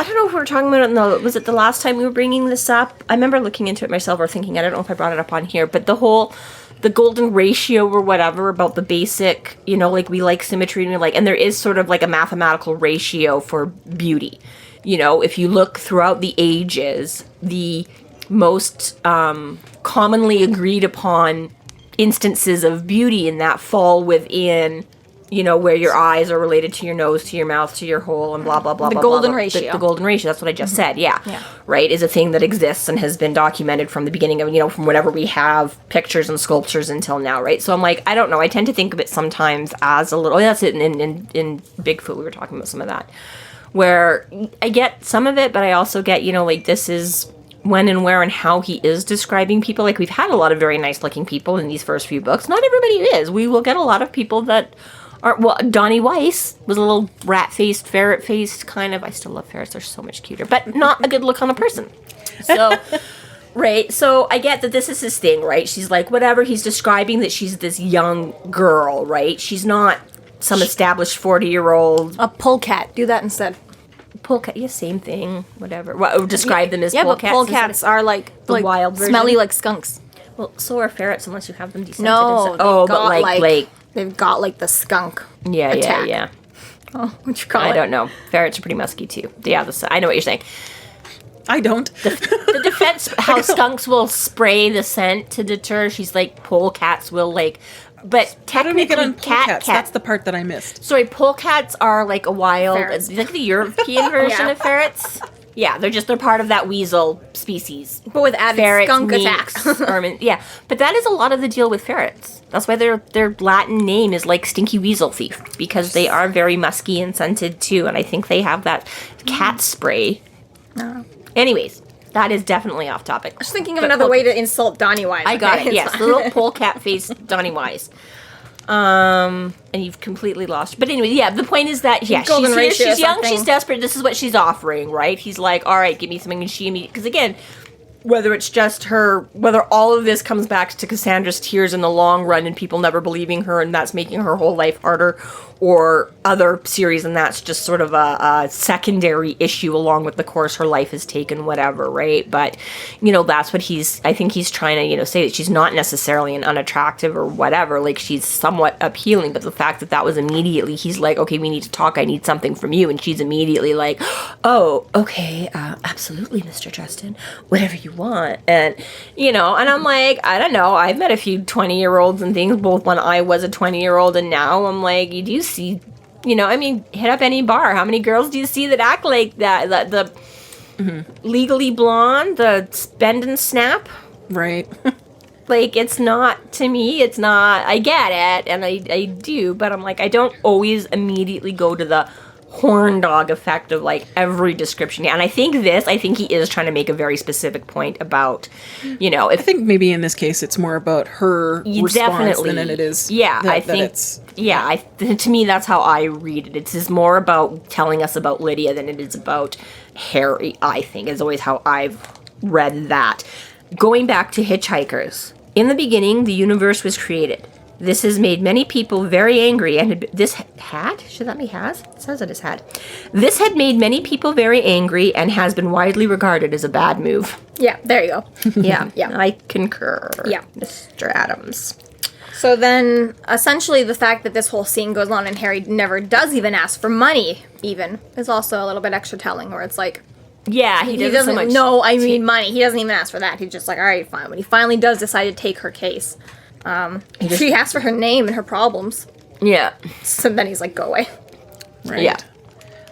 don't know if we were talking about it was it the last time we were bringing this up? I remember looking into it myself or thinking, I don't know if I brought it up on here, but the golden ratio or whatever about the basic, you know, like, we like symmetry and we like, and there is sort of like a mathematical ratio for beauty. You know, if you look throughout the ages, the most commonly agreed upon instances of beauty in that fall within, you know, where your eyes are related to your nose, to your mouth, to your hole, and blah, blah, blah, the blah, golden blah. ratio. The golden ratio, that's what I just said, yeah. Right, is a thing that exists and has been documented from the beginning of, you know, from whenever we have pictures and sculptures until now, right? So I'm like, I don't know, I tend to think of it sometimes as a little, that's it, in Bigfoot, we were talking about some of that, where I get some of it, but I also get, you know, like, this is when and where and how he is describing people. Like, we've had a lot of very nice-looking people in these first few books. Not everybody is. We will get a lot of people that... Well, Donnie Weiss was a little rat-faced, ferret-faced kind of... I still love ferrets. They're so much cuter. But not a good look on a person. So, right? So I get that this is his thing, right? She's like, whatever. He's describing that she's this young girl, right? She's not some established 40-year-old... A polecat. Do that instead. Polecat, yeah, same thing. Whatever. Well, describe them as polecats. Yeah, but polecats are like wild version. Smelly like skunks. Well, so are ferrets unless you have them descented. No, but like... They've got, like, the skunk attack. Yeah. Oh, what you call it? I don't know. Ferrets are pretty musky, too. Yeah, I know what you're saying. I don't. The defense, how skunks will spray the scent to deter. She's like, polecats will, like... But technically, cats. That's the part that I missed. Sorry, polecats are, like, a wild... Ferrets. Like the European version of ferrets. Yeah, they're part of that weasel species. But with added ferrets, skunk minks, attacks. yeah, but that is a lot of the deal with ferrets. That's why their Latin name is like Stinky Weasel Thief, because they are very musky and scented too, and I think they have that cat spray. No. Anyways, that is definitely off topic. I was thinking of another way to insult Donnie Wise. I got it, yes, the little polecat face Donnie Wise. And you've completely lost. But anyway, yeah, the point is that, yeah, she's young, she's desperate, this is what she's offering, right? He's like, all right, give me something, and she immediately, because again, whether it's just her, whether all of this comes back to Cassandra's tears in the long run and people never believing her and that's making her whole life harder, or other series and that's just sort of a secondary issue along with the course her life has taken, whatever, right? But, you know, that's what I think he's trying to, you know, say that she's not necessarily an unattractive or whatever, like she's somewhat appealing, but the fact that was immediately, he's like, okay, we need to talk, I need something from you, and she's immediately like, oh, okay, absolutely, Mr. Dresden, whatever you want. And, you know, and I'm like, I don't know, I've met a few 20-year-olds and things, both when I was a 20-year-old and now. I'm like, you do see, you know, I mean, hit up any bar, how many girls do you see that act like that? The legally blonde, the bend and snap? Right. Like, it's not, to me, it's not, I get it, and I do, but I'm like, I don't always immediately go to the horn dog effect of, like, every description. And I think he is trying to make a very specific point about, you know, I think maybe in this case it's more about her response than it is. Yeah, to me that's how I read it. It's more about telling us about Lydia than it is about Harry, I think, is always how I've read that. Going back to Hitchhikers, in the beginning, the universe was created. This has made many people very angry, and this had? Should that be has? It says it is had. This had made many people very angry and has been widely regarded as a bad move. Yeah, there you go. Yeah, Yeah. I concur. Yeah. Mr. Adams. So then, essentially, the fact that this whole scene goes on and Harry never does even ask for money, even, is also a little bit extra telling, where it's like, Yeah, he doesn't so much. No, I mean money. He doesn't even ask for that. He's just like, all right, fine. When he finally does decide to take her case, she asks for her name and her problems. Yeah. So then he's like, go away. Right. Yeah.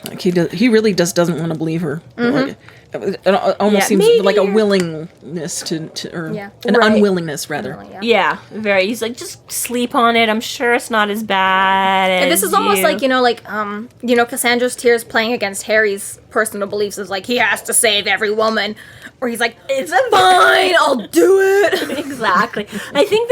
Like he really just doesn't want to believe her. Like, it almost seems maybe like a willingness or Yeah. an Right. unwillingness rather. Yeah, very. He's like, just sleep on it. I'm sure it's not as bad as And this is almost like, Cassandra's tears playing against Harry's personal beliefs is like, he has to save every woman. Or he's like, it's fine, I'll do it. Exactly. I think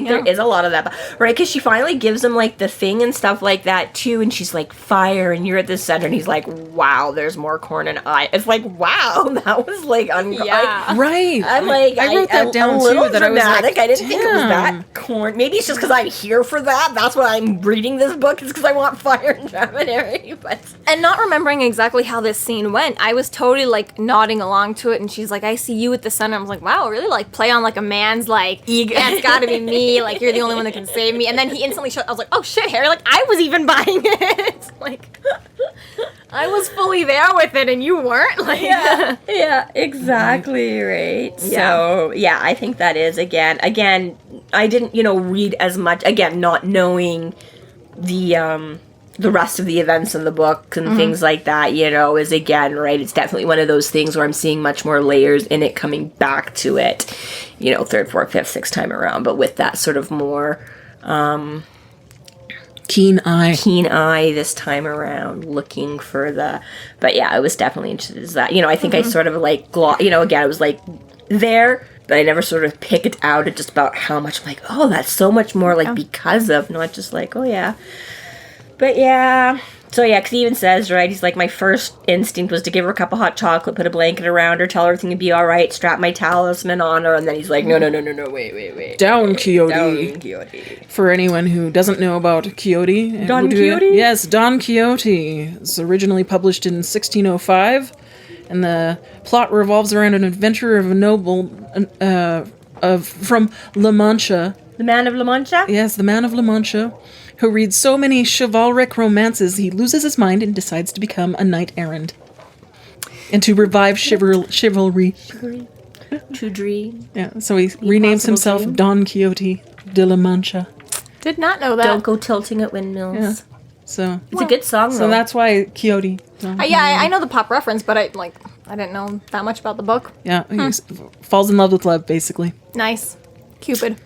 there is a lot of that, right? Because she finally gives him like the thing and stuff like that too, and she's like, fire, and you're at the center, and he's like, wow, there's more corn and I. It's like, wow, that was like, Right. I'm like, I wrote that down a little too. That dramatic. I was like, I didn't think it was damn. that corn. Maybe it's just because I'm here for that. That's why I'm reading this book. It's because I want fire and drama and Harry. But And not remembering exactly how this scene went, I was totally like nodding along to it, and she's like, I see you at the center. I was like, wow, really like play on like a man's like ego. Yeah, it's gotta be me, like you're the only one that can save me. And then he instantly showed, I was like, oh shit, Harry, like I was even buying it. Like I was fully there with it and you weren't. Like yeah, exactly right. So yeah, I think that is again, I didn't, read as much, again, not knowing the rest of the events in the book and things like that, is again, right, it's definitely one of those things where I'm seeing much more layers in it coming back to it, third, fourth, fifth, sixth time around, but with that sort of more keen eye this time around, looking for but yeah, I was definitely interested in that. I think I sort of like, again, I was like there, but I never sort of pick it out at just about how much I'm like, oh, that's so much more like because of, not just like, oh yeah. But yeah, so yeah, because he even says, right, he's like, my first instinct was to give her a cup of hot chocolate, put a blanket around her, tell her everything would be all right, strap my talisman on her, and then he's like, no, wait. Down, Quixote. Down, Quixote. For anyone who doesn't know about Quixote. Don Quixote? Yes, Don Quixote. It's originally published in 1605, and the plot revolves around an adventure of a noble from La Mancha. The Man of La Mancha? Yes, the Man of La Mancha, who reads so many chivalric romances he loses his mind and decides to become a knight-errant. And to revive chivalry. To dream. Yeah, so he renames himself dream. Don Quixote de la Mancha. did not know that. Don't go tilting at windmills. Yeah. So It's a good song, though. So that's why Quixote. I know the pop reference, but I didn't know that much about the book. Yeah, he falls in love with love, basically. Nice. Cupid.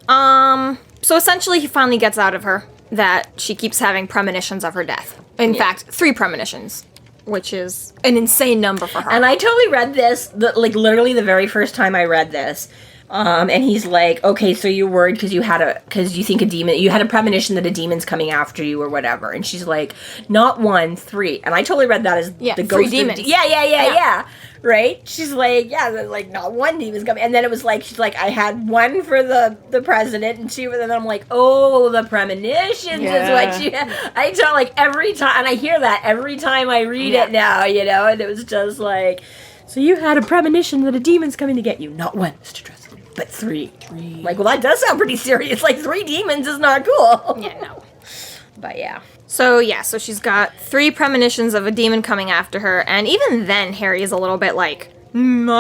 So essentially he finally gets out of her that she keeps having premonitions of her death. In fact, 3 premonitions, which is an insane number for her. And I totally read this, literally the very first time I read this. And he's like, okay, so you're worried because you think you had a premonition that a demon's coming after you or whatever. And she's like, not 1, 3. And I totally read that as the 3 ghost demons. Yeah. Right? She's like, not 1 demon's coming. And then it was like, she's like, I had 1 for the president and 2 for them. And I'm like, oh, the premonitions is what you I tell every time, and I hear that every time I read it now, and it was just like, so you had a premonition that a demon's coming to get you. Not 1, Mr. Dresden, but 3. Like, well, that does sound pretty serious. Like, 3 demons is not cool. Yeah, no. But yeah. So she's got 3 premonitions of a demon coming after her, and even then Harry is a little bit like, I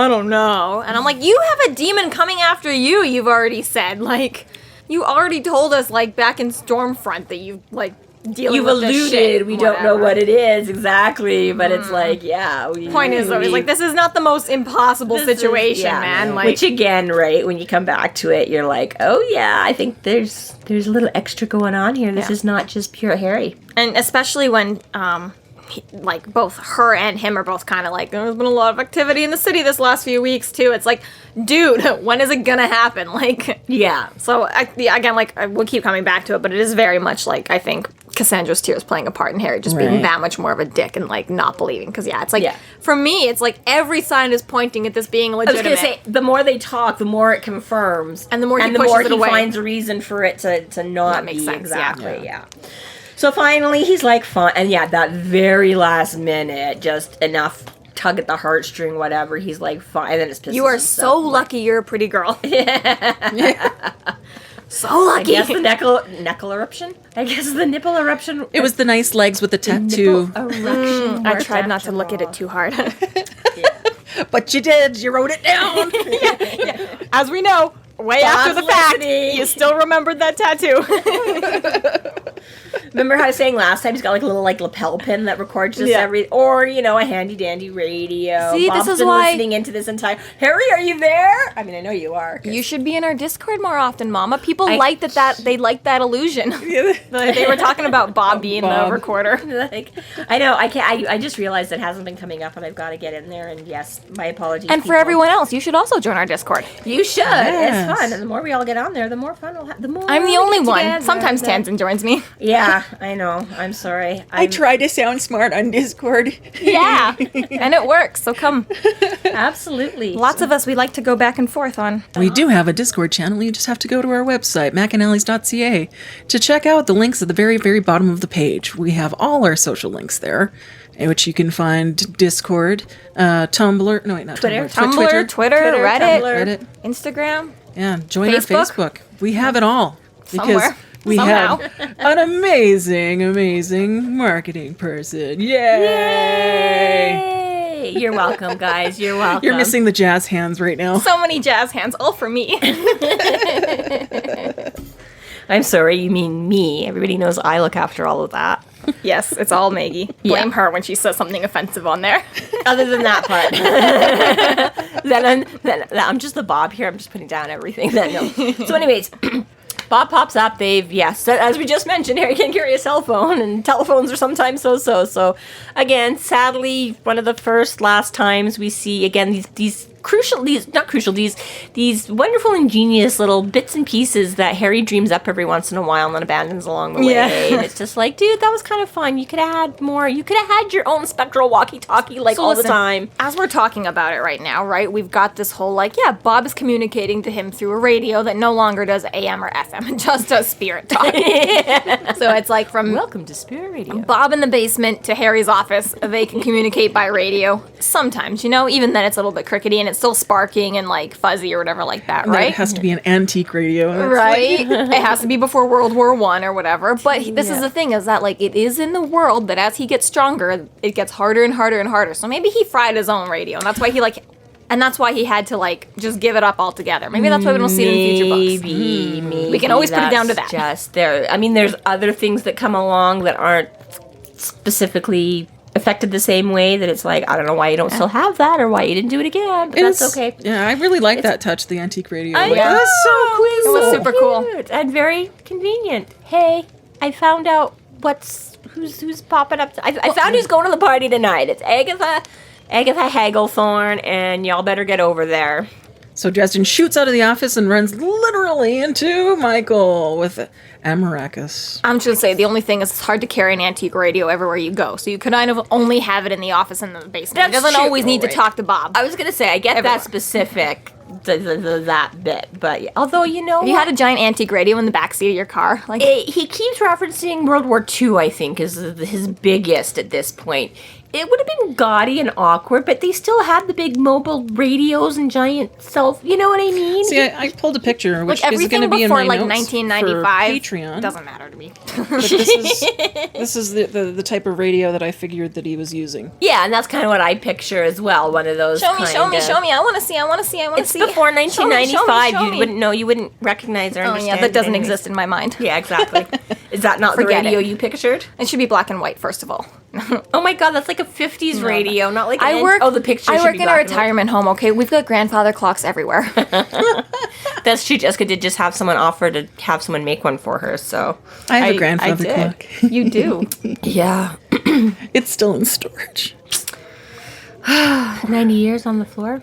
don't know. And I'm like, you have a demon coming after you, you've already said. Like, you already told us, back in Stormfront that you, dealing You've with this alluded, shit, we don't know what it is exactly, but it's like, Point is, though, it's this is not the most impossible situation, man. Which again, right, when you come back to it, you're like, oh yeah, I think there's a little extra going on here. This is not just pure Harry. And especially when, both her and him are both kind of there's been a lot of activity in the city this last few weeks, too. It's like, dude, when is it gonna happen? Yeah. So, again, we'll keep coming back to it, but it is very much, I think, Cassandra's tears playing a part in Harry just being that much more of a dick and like not believing. Because it's like for me, it's like every sign is pointing at this being legitimate. I was gonna say the more they talk, the more it confirms, and the more he finds a reason for it to not make be sense. exactly. Yeah. So finally, he's like, fine, and that very last minute, just enough tug at the heartstring, whatever. He's like, fine, and then it's pisses You are himself. so lucky you're a pretty girl. So lucky. I guess the nipple eruption. I guess the nipple eruption. It was the nice legs with the tattoo. Eruption. I tried not to look at it too hard. But you did. You wrote it down. As we know, way after the fact, you still remembered that tattoo. Remember how I was saying last time he's got like a little like lapel pin that records just or a handy dandy radio. See, Bob's this is been why listening into this entire. Harry, are you there? I mean, I know you are. You should be in our Discord more often, Mama. People like that. They like that illusion. They were talking about Bob being the recorder. Like, I know. I can't. I just realized it hasn't been coming up, and I've got to get in there. And yes, my apologies. And for everyone else, you should also join our Discord. You should. Yes. It's fun, and the more we all get on there, the more fun we'll have. The more I'm the only one. Together, Sometimes Tansenn joins me. Yeah, I know. I'm sorry. I try to sound smart on Discord. Yeah, and it works. So come. Absolutely. Lots of us, we like to go back and forth on. We do have a Discord channel. You just have to go to our website, McAnally's.ca, to check out the links at the very, very bottom of the page. We have all our social links there, in which you can find Discord, Tumblr, no wait, not Twitter. Tumblr, Twitter, Reddit, Reddit, Instagram. Yeah, join Facebook? our Facebook. We have it all. Somewhere. We Somehow. have an amazing marketing person. Yay! You're welcome, guys. You're welcome. You're missing the jazz hands right now. So many jazz hands, all for me. I'm sorry, you mean me. Everybody knows I look after all of that. Yes, it's all Maggie. Blame her when she says something offensive on there. Other than that part. then I'm just the Bob here. I'm just putting down everything. No. So anyways, Bob pops up. As we just mentioned, Harry can't carry a cell phone, and telephones are sometimes so. So, again, sadly, one of the last times we see, again, these wonderful, ingenious little bits and pieces that Harry dreams up every once in a while and then abandons along the way. Yeah. And it's just like, dude, that was kind of fun. You could have had more. You could have had your own spectral walkie-talkie all the time. As we're talking about it right now, right, we've got this whole, Bob is communicating to him through a radio that no longer does AM or FM and just does spirit talk. So it's like from Welcome to Spirit Radio. Bob in the basement to Harry's office, they can communicate by radio. Sometimes, even then it's a little bit crickety and it's still sparking and fuzzy or whatever like that, And then right? it has to be an antique radio. And it's Right? It has to be before World War I or whatever. But this is the thing, is that it is in the world that as he gets stronger, it gets harder and harder and harder. So maybe he fried his own radio, and that's why he had to just give it up altogether. Maybe that's why we don't see it in future books. Maybe We can always put it down to that. Just there. I mean, there's other things that come along that aren't specifically affected the same way, that it's I don't know why you don't still have that or why you didn't do it again, but that's okay. Yeah, I really like that touch, the antique radio. I know. That's so cool. It was super cool. And very convenient. Hey, I found out who's popping up. I found who's going to the party tonight. It's Agatha Hagglethorne, and y'all better get over there. So Dresden shoots out of the office and runs literally into Michael with Amaracus. I'm just going to say, the only thing is it's hard to carry an antique radio everywhere you go. So you could kind of only have it in the office and in the basement. It That's doesn't true. always need to talk to Bob. I was gonna say I get Everywhere. that specific that bit, but although If you had a giant antique radio in the backseat of your car, he keeps referencing World War II, I think, is his biggest at this point. It would have been gaudy and awkward, but they still had the big mobile radios and giant you know what I mean? See, I pulled a picture, which is everything going to be in before my notes 1995 for Patreon. doesn't matter to me. But this is the type of radio that I figured that he was using. Yeah, and that's kind of what I picture as well. One of those. Show me. I want to see. It's before 1995. Show me. You wouldn't know. You wouldn't recognize or Oh understand. yeah, that doesn't anyways. exist in my mind. Yeah, exactly. Is that not Forget the radio it. you pictured? It should be black and white, first of all. Oh my god, that's like a 50s radio, not like the picture. I should work be in a black and white. retirement home. Okay, we've got grandfather clocks everywhere. That's true. Jessica did just have someone offer to have someone make one for her, so I have a grandfather did. clock. You do. yeah. It's still in storage. 90 years on the floor.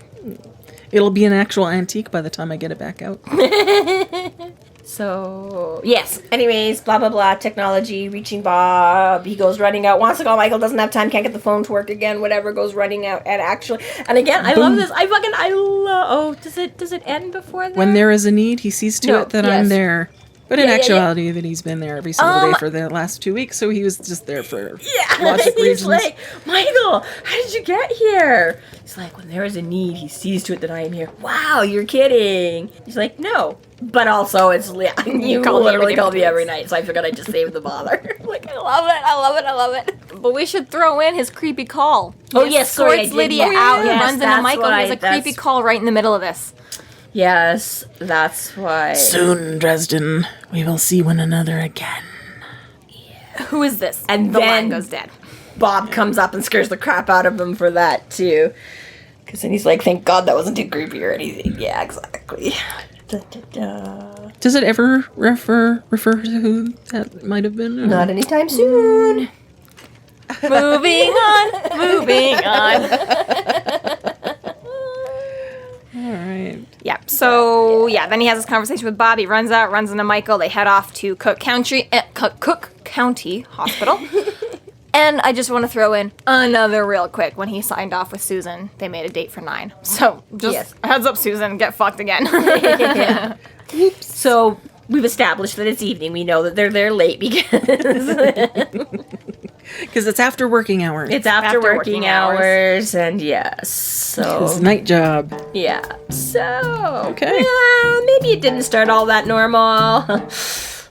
It'll be an actual antique by the time I get it back out. So, yes. Anyways, blah, blah, blah. Technology, reaching Bob. He goes running out. Wants to call Michael. Doesn't have time. Can't get the phone to work again. Whatever. Goes running out. And actually... And again, I love this. I love... Oh, does it end before that? When there is a need, he sees to it that I'm there. But in actuality, that he's been there every single day for the last 2 weeks, so he was just there for logic reasons. He's like, Michael, how did you get here? He's like, when there is a need, he sees to it that I am here. Wow, you're kidding. He's like, no. But also, it's you literally call me every night, so I figured I'd just save the bother. Like, I love it. But we should throw in his creepy call. Oh, yes, sorry, escorts Lydia out and runs into Michael. There's a creepy call right in the middle of this. Yes, that's why. Soon, Dresden, we will see one another again. Yeah. Who is this? And the then line goes dead. Bob comes up and scares the crap out of him for that, too. Because then he's like, thank God that wasn't too creepy or anything. Yeah, exactly. Da, da, da. Does it ever refer to who that might have been? Or? Not anytime soon. Moving on. All right. Yeah. So then he has this conversation with Bob. He runs out, runs into Michael. They head off to Cook County Hospital. And I just want to throw in another real quick. When he signed off with Susan, they made a date for 9. So just heads up, Susan, get fucked again. Oops. So we've established that it's evening. We know that they're there late because it's after working hours. It's after working hours, and yes, so it's night job. Yeah. So okay. Yeah, maybe it didn't start all that normal.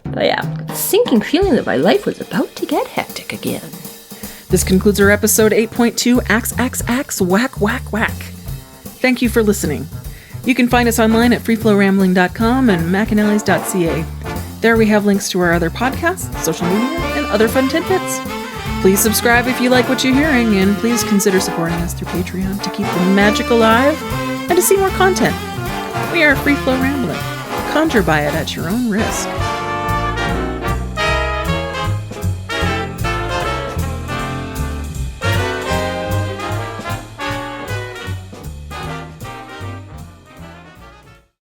But yeah, the sinking feeling that my life was about to get hectic again. This concludes our episode 8.2, Axe, Whack, Whack, Whack. Thank you for listening. You can find us online at freeflowrambling.com and McAnally's.ca. There we have links to our other podcasts, social media, and other fun tidbits. Please subscribe if you like what you're hearing, and please consider supporting us through Patreon to keep the magic alive and to see more content. We are Free Flow Rambling. Conjure by it at your own risk.